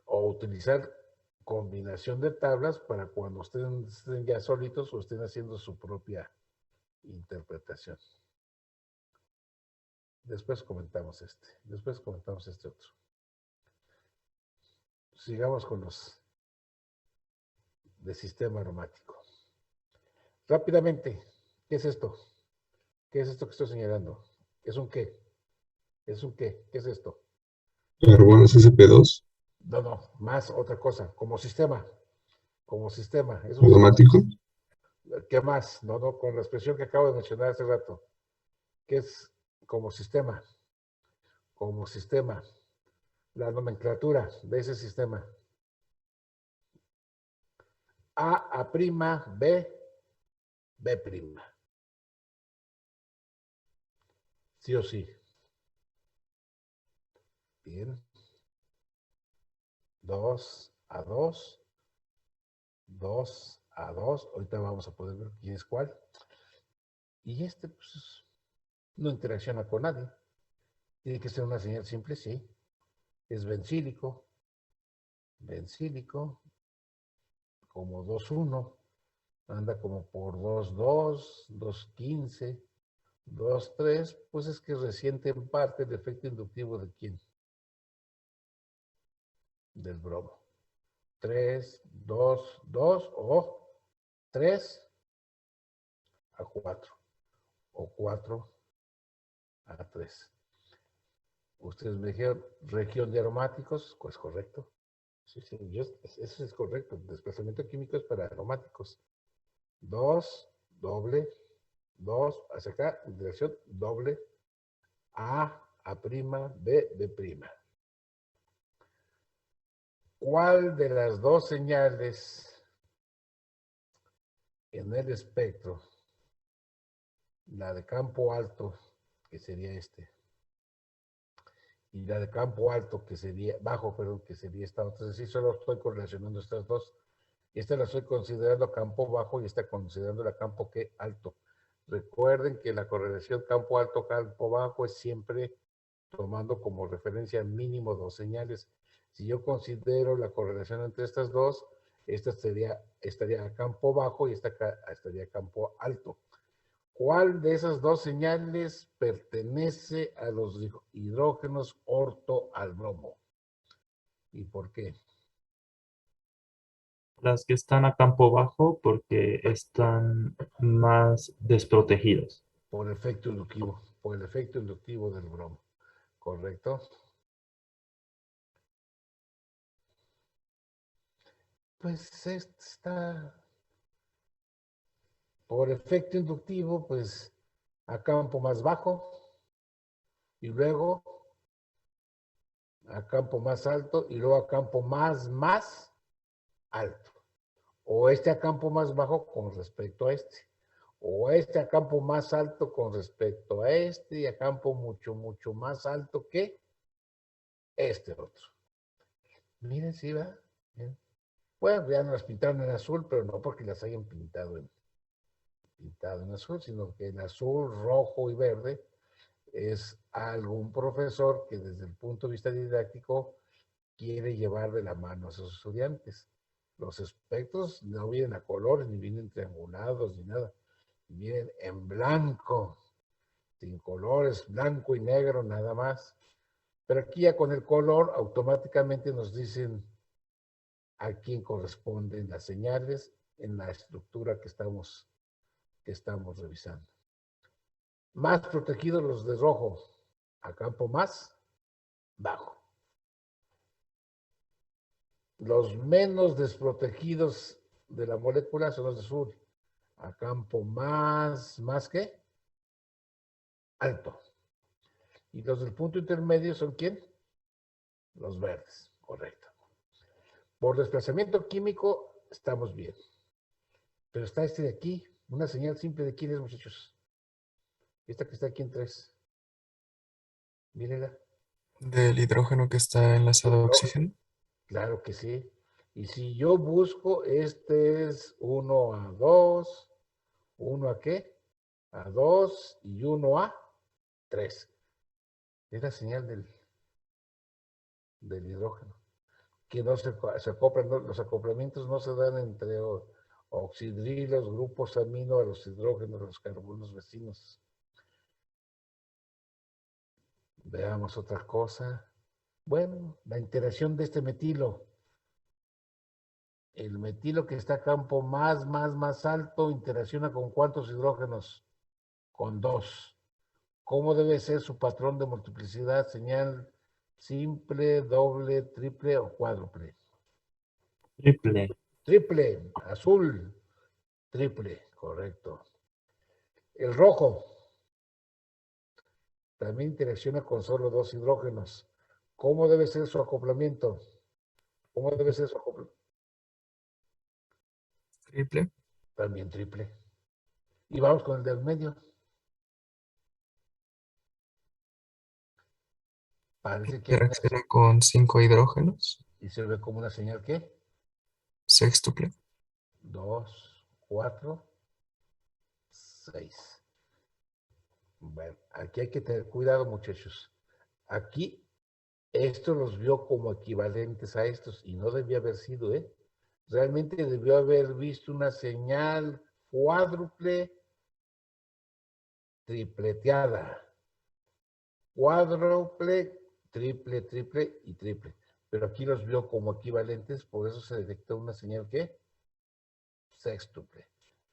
O utilizar combinación de tablas para cuando estén ya solitos o estén haciendo su propia interpretación. Después comentamos este otro. Sigamos con los de sistema aromático. Rápidamente, ¿qué es esto? ¿Qué es esto que estoy señalando? ¿Es un qué? ¿Es un qué? ¿Qué es esto? Carbonos SP2, No, más otra cosa, como sistema, es un automático, sistema. ¿Qué más? No, con la expresión que acabo de mencionar hace rato. ¿Qué es como sistema? Como sistema. La nomenclatura de ese sistema. A prima, B, B prima. Sí o sí. Bien. 2 a 2. 2 a 2. Ahorita vamos a poder ver quién es cuál. Y este, pues, no interacciona con nadie. Tiene que ser una señal simple, sí. Es bencílico. Bencílico. Como 2-1. Anda como por 2-2, 2-15, 2-3. Pues es que resiente en parte el efecto inductivo de quién. Del bromo. 3, 2, 2 o 3 a 4 o 4 a 3. Ustedes me dijeron región de aromáticos, pues correcto. Sí, eso es correcto. Desplazamiento químico es para aromáticos. 2, doble, 2, hacia acá, dirección doble, A prima, B, B prima. ¿Cuál de las dos señales en el espectro, la de campo alto, que sería este, y la de campo alto, que sería, bajo, perdón, que sería esta otra? Entonces, sí, solo estoy correlacionando estas dos. Esta la estoy considerando campo bajo y esta considerando la campo ¿qué? Alto. Recuerden que la correlación campo alto, campo bajo es siempre tomando como referencia mínimo dos señales. Si yo considero la correlación entre estas dos, esta estaría a campo bajo y esta estaría a campo alto. ¿Cuál de esas dos señales pertenece a los hidrógenos orto al bromo? ¿Y por qué? Las que están a campo bajo porque están más desprotegidos. Por efecto inductivo, por el efecto inductivo del bromo. ¿Correcto? Pues está por efecto inductivo, pues a campo más bajo y luego a campo más alto y luego a campo más alto. O este a campo más bajo con respecto a este. O este a campo más alto con respecto a este y a campo mucho más alto que este otro. Miren, sí, va. Bueno, ya no las pintaron en azul, pero no porque las hayan pintado en azul, sino que en azul, rojo y verde es algún profesor que desde el punto de vista didáctico quiere llevar de la mano a sus estudiantes. Los espectros no vienen a colores, ni vienen triangulados, ni nada. Vienen en blanco, sin colores, blanco y negro nada más. Pero aquí ya con el color automáticamente nos dicen a quién corresponden las señales en la estructura que estamos revisando. Más protegidos los de rojo, a campo más bajo. Los menos desprotegidos de la molécula son los de azul, a campo más ¿qué? Alto. Y los del punto intermedio son ¿quién? Los verdes, correcto. Por desplazamiento químico estamos bien. Pero está este de aquí, una señal simple de quién es, muchachos. Esta que está aquí en 3. Mírenla. Del hidrógeno que está enlazado a oxígeno. Claro que sí. Y si yo busco, este es 1 a 2, 1 a qué? A 2 y 1 a 3. Es la señal del hidrógeno. Que no se acoplan, los acoplamientos no se dan entre oxidrilos, grupos amino a los hidrógenos, los carbonos vecinos. Veamos otra cosa. Bueno, la interacción de este metilo. El metilo que está a campo más alto interacciona con ¿cuántos hidrógenos? Con 2. ¿Cómo debe ser su patrón de multiplicidad? Señal simple, doble, triple o cuádruple. Triple. Triple, azul, triple, correcto. El rojo también interacciona con solo 2 hidrógenos. ¿Cómo debe ser su acoplamiento? ¿Cómo debe ser su acoplamiento? Triple. También triple. Y vamos con el del medio. Parece que hay una, Interacciona con 5 hidrógenos. y se ve como una señal ¿qué? Sextuple. 2, 4, 6. Bueno, aquí hay que tener cuidado, muchachos. Aquí, esto los vio como equivalentes a estos y no debía haber sido, ¿eh? Realmente debió haber visto una señal cuádruple tripleteada. Cuádruple, triple y triple. Pero aquí los vio como equivalentes, por eso se detectó una señal ¿qué? Sextuple.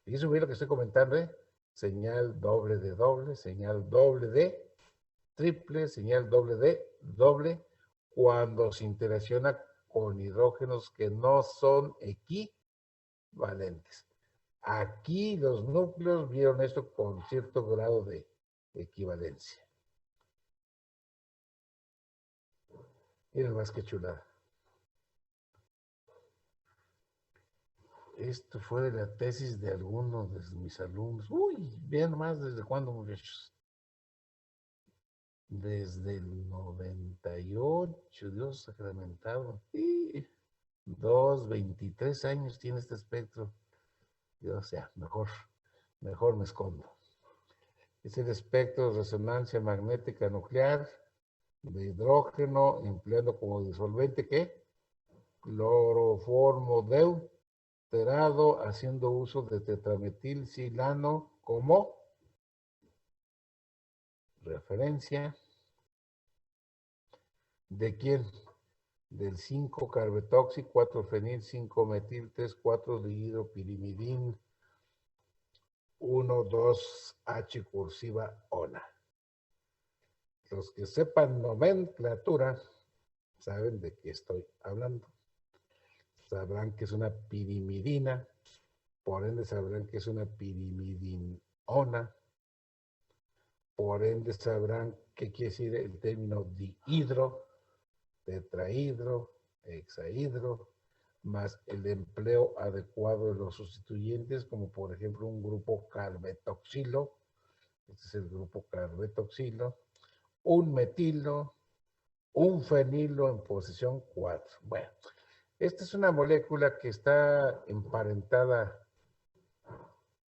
Fíjense bien lo que estoy comentando, ¿eh? Señal doble de doble, señal doble de triple, señal doble de doble, cuando se interacciona con hidrógenos que no son equivalentes. Aquí los núcleos vieron esto con cierto grado de equivalencia. Miren más que chulada. Esto fue de la tesis de algunos de mis alumnos. Uy, vean más desde cuándo, muchachos. Desde el 98, Dios sacramentado. 23 años tiene este espectro. O sea, mejor me escondo. Es el espectro de resonancia magnética nuclear de hidrógeno empleando como disolvente, ¿qué? Cloroformo deuterado haciendo uso de tetrametilsilano como referencia. ¿De quién? Del 5-carbetoxi, 4-fenil, 5-metil, 3-4 dihidropirimidin, 1,2-H cursiva ONA. Los que sepan nomenclatura saben de qué estoy hablando. Sabrán que es una pirimidina, por ende sabrán que es una pirimidinona, por ende sabrán qué quiere decir el término dihidro, tetrahidro, hexahidro, más el empleo adecuado de los sustituyentes, como por ejemplo un grupo carbetoxilo, este es el grupo carbetoxilo, un metilo, un fenilo en posición 4. Bueno, esta es una molécula que está emparentada,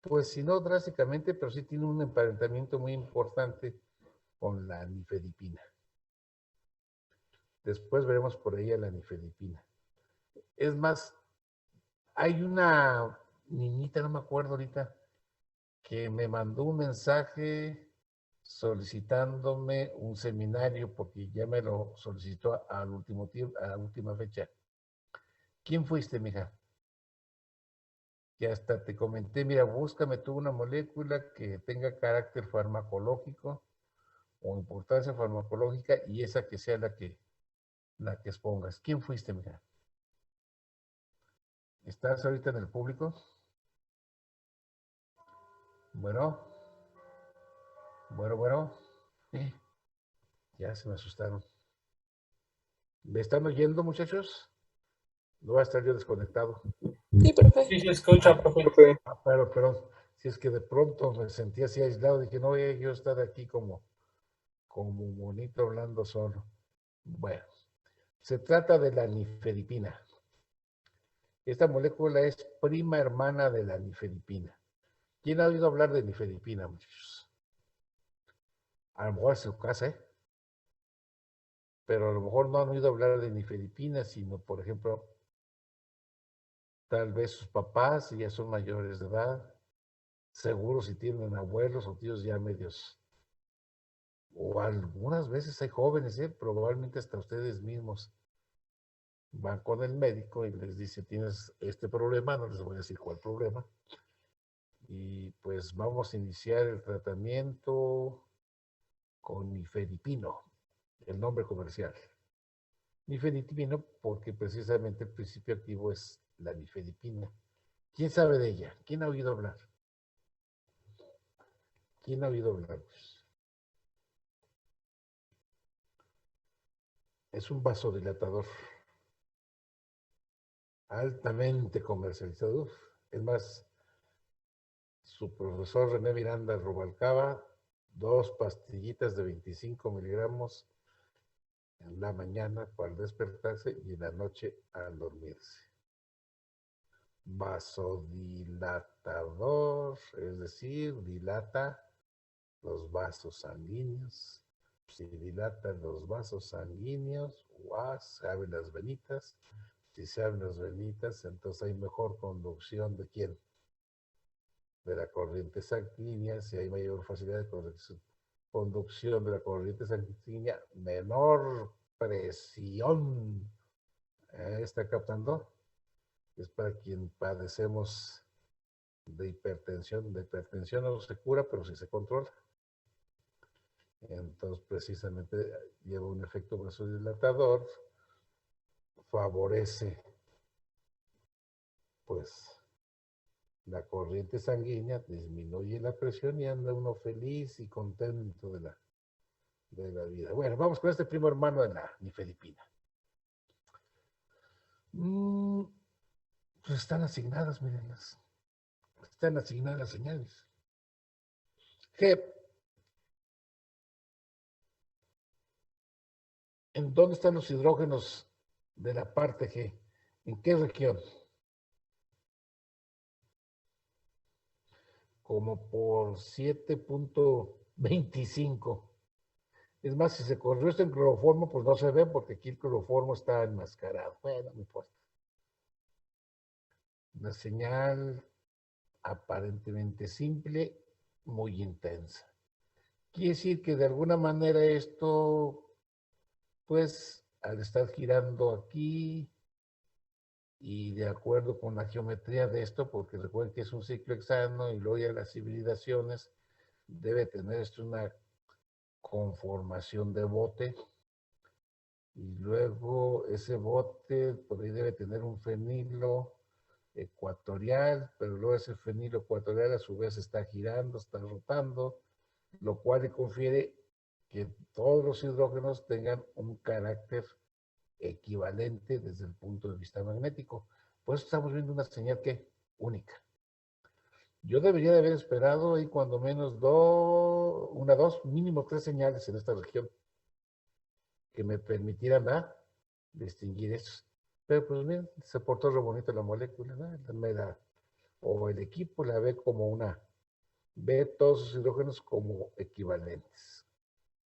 pues si no drásticamente, pero sí tiene un emparentamiento muy importante con la nifedipina. Después veremos por ahí a la nifedipina. Es más, hay una niñita, no me acuerdo ahorita, que me mandó un mensaje solicitándome un seminario porque ya me lo solicitó al último tiempo, a la última fecha. ¿Quién fuiste, mija? Que hasta te comenté, mira, búscame tú una molécula que tenga carácter farmacológico o importancia farmacológica y esa que sea la que expongas. ¿Quién fuiste, mija? ¿Estás ahorita en el público? Bueno, bueno. Eh, ya se me asustaron. ¿Me están oyendo, muchachos? No va a estar yo desconectado. Sí, profe. Sí, se escucha, profe. Pero, si es que de pronto me sentí así aislado, dije, no voy a yo estar aquí como monito hablando solo. Bueno, se trata de la nifedipina. Esta molécula es prima hermana de la nifedipina. ¿Quién ha oído hablar de nifedipina, muchachos? A lo mejor es su casa, ¿eh? Pero a lo mejor no han oído hablar de nifedipina, sino, por ejemplo, tal vez sus papás, si ya son mayores de edad, seguro si tienen abuelos o tíos ya medios, o algunas veces hay jóvenes, probablemente hasta ustedes mismos van con el médico y les dice, tienes este problema, no les voy a decir cuál problema, y pues vamos a iniciar el tratamiento con nifedipino, el nombre comercial. Nifedipino porque precisamente el principio activo es la nifedipina. ¿Quién sabe de ella? ¿Quién ha oído hablar? ¿Quién ha oído hablar? Pues, es un vasodilatador altamente comercializado. Es más, su profesor René Miranda Rubalcaba, 2 pastillitas de 25 miligramos en la mañana para despertarse y en la noche al dormirse. Vasodilatador, es decir, dilata los vasos sanguíneos. Si dilata los vasos sanguíneos, se abren las venitas. Si se abren las venitas, entonces hay mejor conducción de quién? De la corriente sanguínea. Si hay mayor facilidad de conducción de la corriente sanguínea, menor presión. ¿Está captando? Es para quien padecemos de hipertensión. De hipertensión no se cura, pero sí se controla. Entonces, precisamente lleva un efecto vasodilatador, favorece, pues, la corriente sanguínea, disminuye la presión y anda uno feliz y contento de la vida. Bueno, vamos con este primo hermano de la nifedipina. Pues están asignadas, mírenlas. Están asignadas las señales. G. ¿En dónde están los hidrógenos de la parte G? ¿En qué región? Como por 7.25. Es más, si se corrió esto en cloroformo, pues no se ve porque aquí el cloroformo está enmascarado. Bueno, no importa. Una señal aparentemente simple, muy intensa. Quiere decir que de alguna manera esto, pues, al estar girando aquí y de acuerdo con la geometría de esto, porque recuerden que es un ciclo hexano y luego ya las hibridaciones, debe tener esto una conformación de bote y luego ese bote por ahí debe tener un fenilo ecuatorial, pero luego ese fenilo ecuatorial a su vez está girando, está rotando, lo cual le confiere que todos los hidrógenos tengan un carácter equivalente desde el punto de vista magnético. Por eso estamos viendo una señal que única. Yo debería de haber esperado ahí cuando menos dos, mínimo 3 señales en esta región que me permitieran distinguir estos. Pero pues bien, se portó re bonito la molécula, ¿no? O el equipo la ve como ve todos los hidrógenos como equivalentes.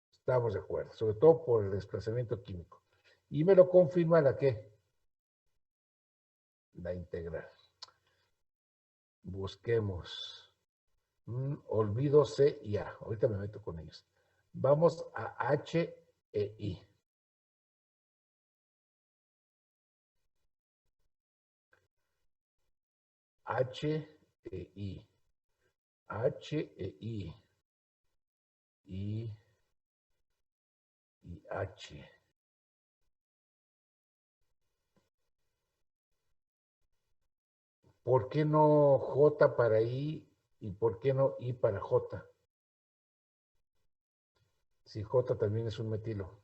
Estamos de acuerdo, sobre todo por el desplazamiento químico. Y me lo confirma la qué? La integral. Busquemos. Olvido C y A. Ahorita me meto con ellos. Vamos a H e I. H e I. H e I. I y H. ¿Por qué no J para I y por qué no I para J? Si J también es un metilo.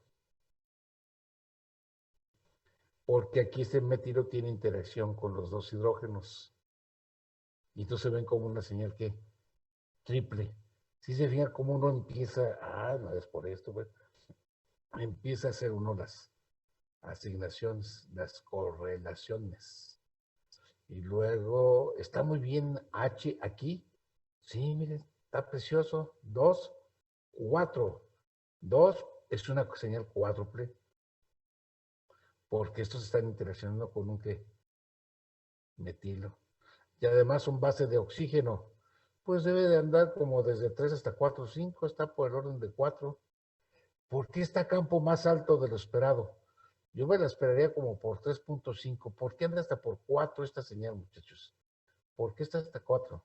Porque aquí este metilo tiene interacción con los dos hidrógenos. Y entonces ven como una señal que triple. Si se fijan cómo uno empieza, no es por esto, pues, empieza a hacer uno las asignaciones, las correlaciones. Y luego, está muy bien H aquí. Sí, miren, está precioso. 2, 4. 2 es una señal cuádruple. Porque estos están interaccionando con un ¿qué? Metilo. Y además son base de oxígeno. Pues debe de andar como desde 3 hasta 4, 5. Está por el orden de 4. ¿Por qué está campo más alto de lo esperado? Yo me la esperaría como por 3.5. ¿Por qué anda hasta por 4 esta señal, muchachos? ¿Por qué está hasta 4?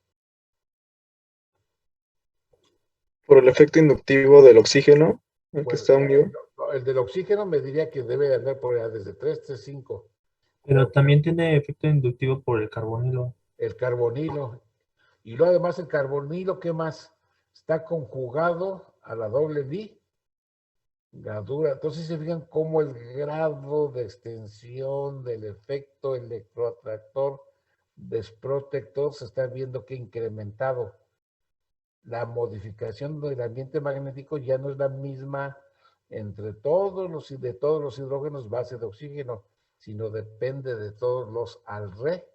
Por el efecto inductivo del oxígeno, el que Bueno, está unido. el del oxígeno me diría que debe andar por allá desde 3, 3, 5. Pero también tiene efecto inductivo por el carbonilo. El carbonilo. Y luego además el carbonilo, ¿qué más? Está conjugado a la doble ligadura. Entonces se fijan cómo el grado de extensión del efecto electroatractor desprotector se está viendo que incrementado. La modificación del ambiente magnético ya no es la misma entre todos los hidrógenos base de oxígeno, sino depende de todos los alrededores.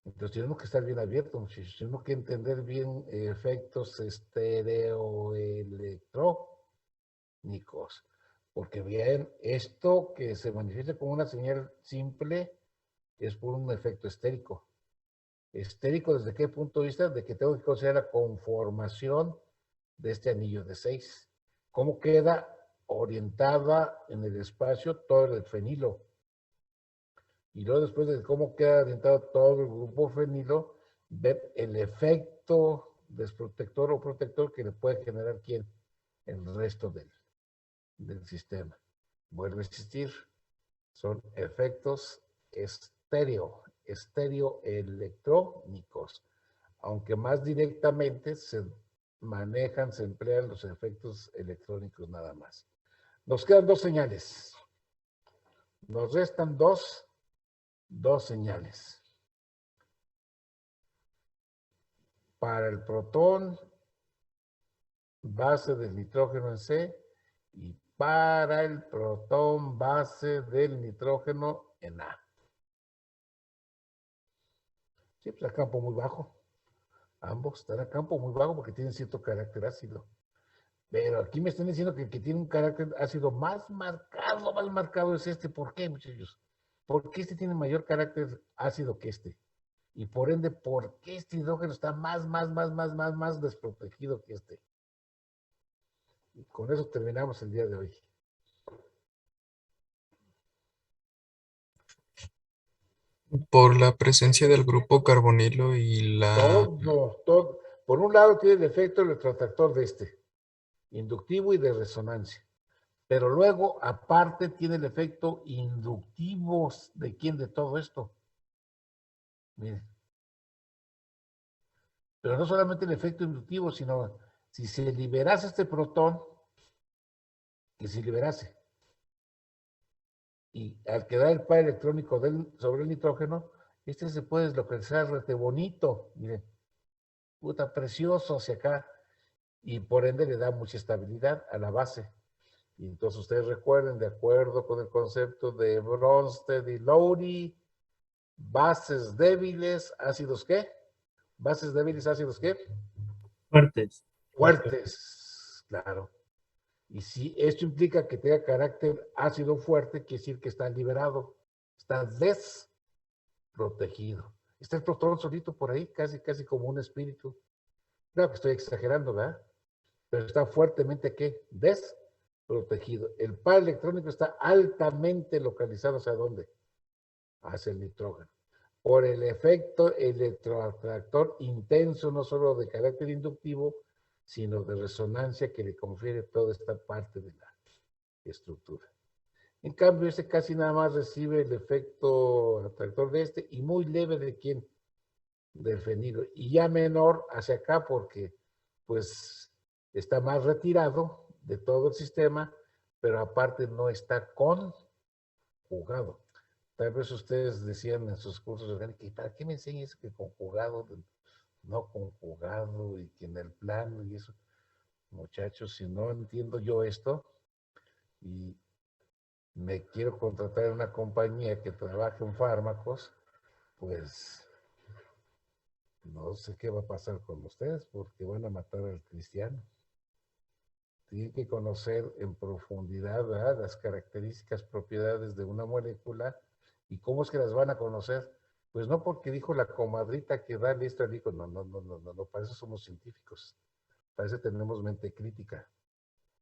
Entonces tenemos que estar bien abiertos, muchachos. Tenemos que entender bien efectos estereoelectrónicos. Porque bien, esto que se manifiesta como una señal simple es por un efecto estérico. Estérico, ¿desde qué punto de vista? De que tengo que considerar la conformación de este anillo de 6. ¿Cómo queda orientada en el espacio todo el fenilo? Y luego después de cómo queda orientado todo el grupo fenilo, ver el efecto desprotector o protector que le puede generar quién, el resto del sistema. Vuelve a existir, son efectos estereoelectrónicos, aunque más directamente se manejan, se emplean los efectos electrónicos nada más. Nos quedan 2 señales. Nos restan dos señales. Para el protón, base del nitrógeno en C, y para el protón, base del nitrógeno en A. Sí, pues a campo muy bajo. Ambos están a campo muy bajo porque tienen cierto carácter ácido. Pero aquí me están diciendo que el que tiene un carácter ácido más marcado es este. ¿Por qué, muchachos? Porque este tiene mayor carácter ácido que este. Y por ende, ¿por qué este hidrógeno está más desprotegido que este? Y con eso terminamos el día de hoy. Por la presencia del grupo carbonilo y la... Todo. Por un lado tiene el efecto electroatractor de este, inductivo y de resonancia. Pero luego, aparte, tiene el efecto inductivo de quién de todo esto. Miren. Pero no solamente el efecto inductivo, sino si se liberase este protón, que se liberase, y al quedar el par electrónico sobre el nitrógeno, este se puede deslocalizar rete bonito, miren, puta, precioso hacia acá, y por ende le da mucha estabilidad a la base. Y entonces ustedes recuerden, de acuerdo con el concepto de Bronsted y Lowry, bases débiles, ácidos ¿qué? Bases débiles, ácidos ¿qué? Fuertes. Fuertes, claro. Y si esto implica que tenga carácter ácido fuerte, quiere decir que está liberado, está desprotegido. Está el protón solito por ahí, casi como un espíritu. Claro que estoy exagerando, ¿verdad? Pero está fuertemente, ¿qué? Desprotegido. El par electrónico está altamente localizado, ¿hacia dónde? Hacia el nitrógeno. Por el efecto electroatractor intenso, no solo de carácter inductivo, sino de resonancia que le confiere toda esta parte de la estructura. En cambio, este casi nada más recibe el efecto atractor de este y muy leve de quién, del fenilo, y ya menor hacia acá porque pues está más retirado de todo el sistema, pero aparte no está conjugado. Tal vez ustedes decían en sus cursos orgánicos, ¿para qué me enseñas que conjugado, no conjugado y que en el plano y eso? Muchachos, si no entiendo yo esto y me quiero contratar en una compañía que trabaje en fármacos, pues no sé qué va a pasar con ustedes porque van a matar al cristiano. Tienen que conocer en profundidad, ¿verdad?, las características, propiedades de una molécula y cómo es que las van a conocer. Pues no porque dijo la comadrita que da esto al hijo, no, para eso somos científicos, para eso tenemos mente crítica.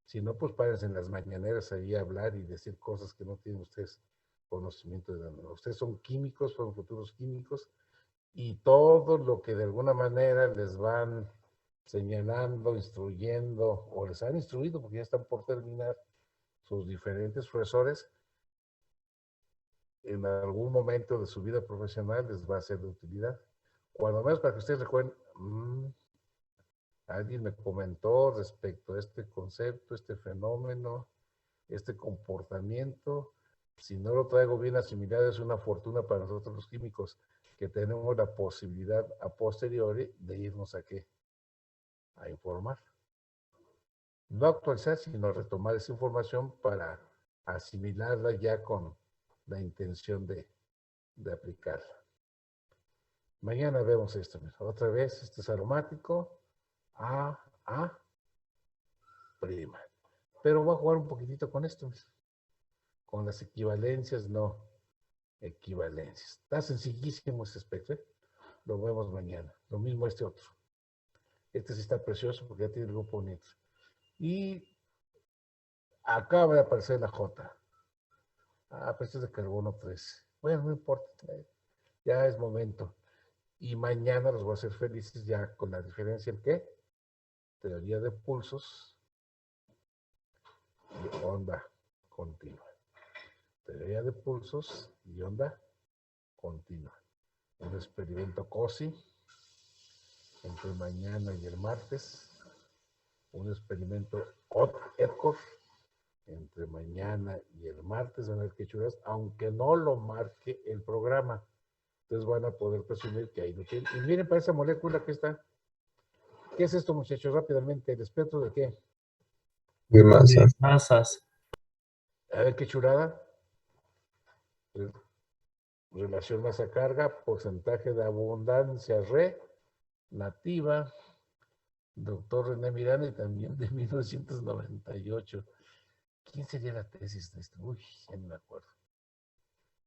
Si no, pues párense en las mañaneras ahí a hablar y decir cosas que no tienen ustedes conocimiento de nada. Ustedes son químicos, son futuros químicos, y todo lo que de alguna manera les van señalando, instruyendo, o les han instruido, porque ya están por terminar sus diferentes profesores, en algún momento de su vida profesional les va a ser de utilidad. Cuando menos para que ustedes recuerden, alguien me comentó respecto a este concepto, este fenómeno, este comportamiento. Si no lo traigo bien asimilado, es una fortuna para nosotros los químicos, que tenemos la posibilidad a posteriori de irnos a qué, a informar. No actualizar, sino retomar esa información para asimilarla ya con la intención de aplicarla. Mañana vemos esto. Otra vez, este es aromático. A prima. Pero voy a jugar un poquitito con esto, con las equivalencias, no equivalencias. Está sencillísimo este espectro, ¿eh? Lo vemos mañana. Lo mismo este otro. Este sí está precioso porque ya tiene el grupo nitro. Y acaba de aparecer la J. Pues este es de carbono 13. Bueno, no importa. Ya es momento. Y mañana los voy a hacer felices ya con la diferencia en qué. Teoría de pulsos y onda continua. Teoría de pulsos y onda continua. Un experimento COSI entre mañana y el martes. Un experimento EDCOR entre mañana y el martes. Van a ver qué chulas, aunque no lo marque el programa. Entonces van a poder presumir que ahí lo tienen. Y miren para esa molécula que está. ¿Qué es esto, muchachos? Rápidamente, ¿el espectro de qué? De masa. Masas. A ver qué chulada. Relación masa-carga, porcentaje de abundancia Nativa, doctor René Miranda, y también de 1998. ¿Quién sería la tesis de esto? Uy, ya no me acuerdo.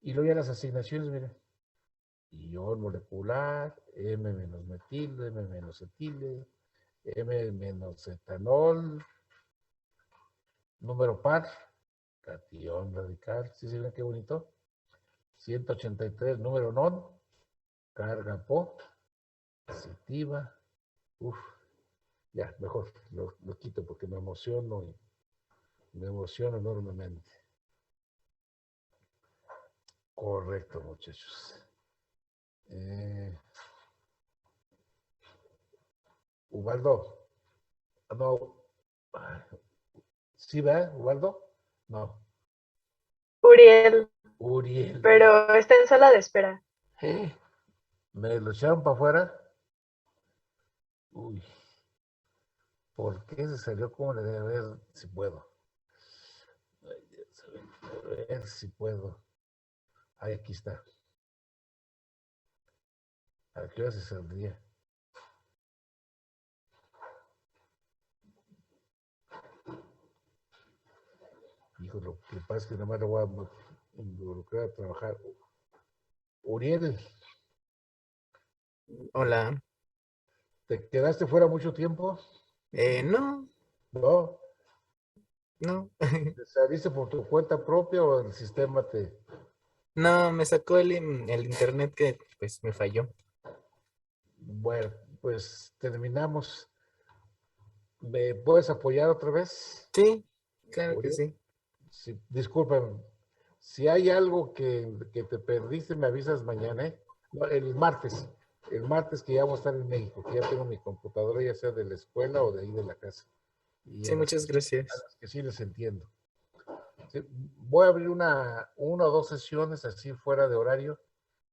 Y luego ya las asignaciones, mira. Ion molecular, M-metil, M-etile, M-etanol, número par, catión radical. ¿Sí se ven qué bonito? 183, número non, carga po, positiva. Uf, ya, mejor lo quito porque me emociono enormemente. Correcto, muchachos. Ubaldo, no, ¿sí va, Ubaldo? No, Uriel, Uriel. pero está en sala de espera. ¿Me lo echaron para afuera? Uy, ¿por qué se salió? ¿Cómo le debe ver si puedo? Ay, Dios, a ver si puedo. Ahí, aquí está. ¿A qué hora se saldría? Hijo, lo que pasa es que nada más lo voy a involucrar a trabajar. Uriel, Hola. ¿te quedaste fuera mucho tiempo? No, ¿No? no. ¿Te saliste por tu cuenta propia o el sistema te...? No, me sacó el internet que pues me falló. Bueno, pues terminamos. ¿Me puedes apoyar otra vez? Sí, claro que Uriel, sí. discúlpame. Si hay algo que te perdiste, me avisas mañana, ¿eh? No, el martes. El martes que ya voy a estar en México, que ya tengo mi computadora, ya sea de la escuela o de ahí de la casa. Y Sí, muchas a gracias. las que sí les entiendo. Sí, voy a abrir una o dos sesiones así fuera de horario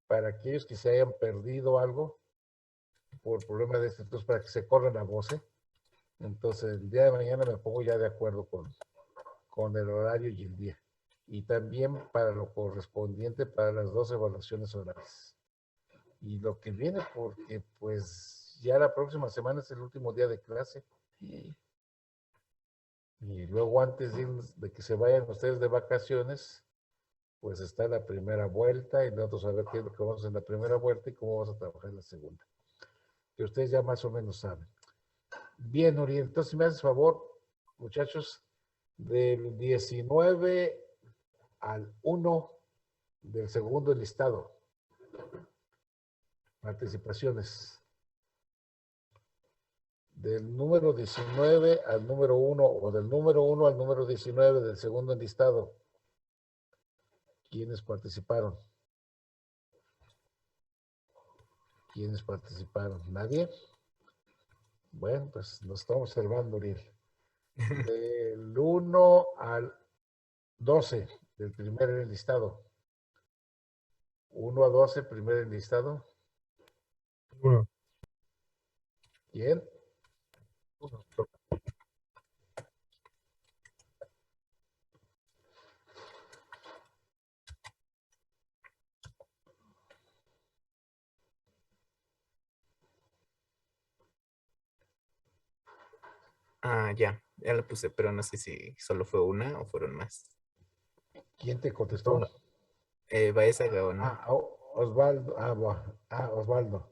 para aquellos que se hayan perdido algo por problema de este, entonces para que se corran la voz, ¿eh? Entonces el día de mañana me pongo ya de acuerdo con el horario y el día. Y también para lo correspondiente para las 2 evaluaciones orales. Y lo que viene, porque pues ya la próxima semana es el último día de clase. Y luego antes de que se vayan ustedes de vacaciones, pues está la primera vuelta y nosotros a ver qué es lo que vamos a hacer en la primera vuelta y cómo vamos a trabajar en la segunda. Que ustedes ya más o menos saben. Bien, Uriel, entonces si me haces favor, muchachos, del 19 al 1 del segundo listado. Participaciones. Del número 19 al número 1 o del número 1 al número 19 del segundo enlistado. ¿Quiénes participaron? ¿Quiénes participaron? ¿Nadie? Bueno, pues nos estamos observando, Uriel. Del 1 al 12 del primer enlistado. 1 a 12, primer enlistado. Uno. ¿Quién? Ah, ya lo puse, pero no sé si solo fue una o fueron más. ¿Quién te contestó? Baeza Gaona. Osvaldo. Osvaldo.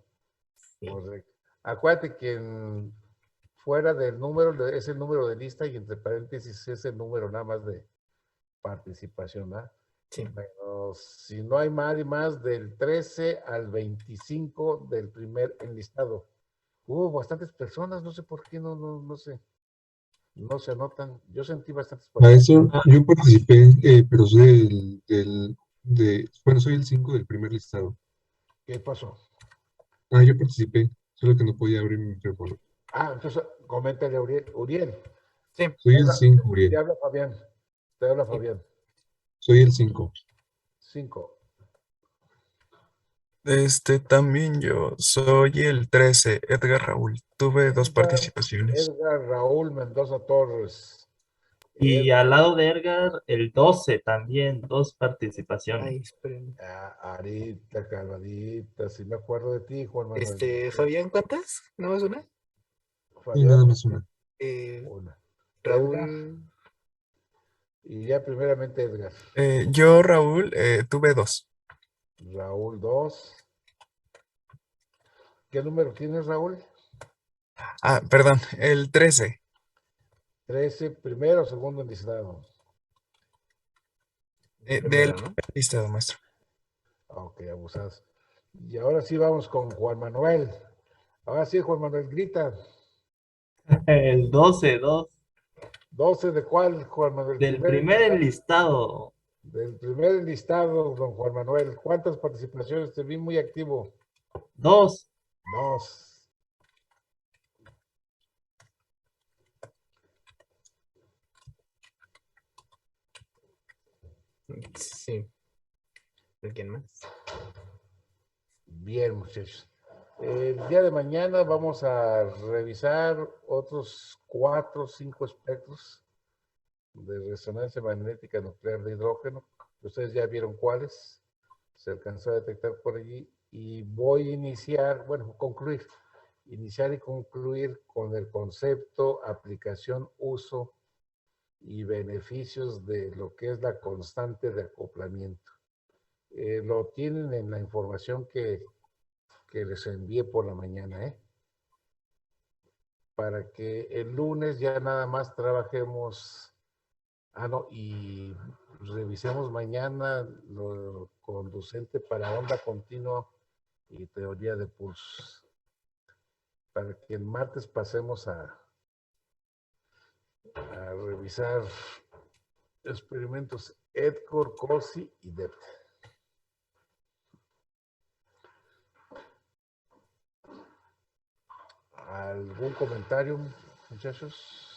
Sí. Correcto. Acuérdate que fuera del número es el número de lista y entre paréntesis es el número nada más de participación, ¿verdad? Sí. Bueno, si no hay más y más del 13 al 25 del primer enlistado. Hubo bastantes personas, no sé por qué, no sé. No se anotan. Yo sentí bastantes personas. Maestro, yo participé, pero soy bueno, soy el 5 del primer listado. ¿Qué pasó? Yo participé, solo que no podía abrir mi micrófono. Entonces, coméntale a Uriel. Uriel, Sí. Soy el 5, te Uriel. habla Fabián. Te habla Sí. Fabián. Soy el 5. 5. También yo soy el 13, Edgar Raúl. Tuve dos participaciones. Edgar Raúl Mendoza Torres. Y al lado de Edgar, el 12 también, 2 participaciones. Ay, espérenme. Ahorita, calmadita, si me acuerdo de ti, Juan Manuel. Fabián, ¿cuántas? ¿No más una? Y nada Fabián, más una. una. Edgar, Raúl. y ya primeramente Edgar. Yo, Raúl, tuve 2. Raúl, 2. ¿Qué número tienes, Raúl? Ah, perdón, el 13. 13, primero o segundo enlistado. Del Primero, ¿no? listado, maestro. Ok, abusados. Y ahora sí vamos con Juan Manuel. Ahora sí, Juan Manuel, grita. El 12, 2. 12 de cuál, Juan Manuel? Del primer enlistado. Del primer enlistado, don Juan Manuel. ¿Cuántas participaciones? Te vi muy activo. 2. 2. Sí. ¿De quién más? Bien, muchachos. El día de mañana vamos a revisar otros 4 o 5 espectros de resonancia magnética nuclear de hidrógeno. Ustedes ya vieron cuáles. Se alcanzó a detectar por allí. Y voy a iniciar, bueno, concluir. Iniciar y concluir con el concepto, aplicación, uso y beneficios de lo que es la constante de acoplamiento. Lo tienen en la información que les envié por la mañana, para que el lunes ya nada más trabajemos, no, y revisemos mañana lo conducente para onda continua y teoría de pulsos, para que el martes pasemos a revisar experimentos EDCOR, COSI y DEPT. ¿Algún comentario, muchachos?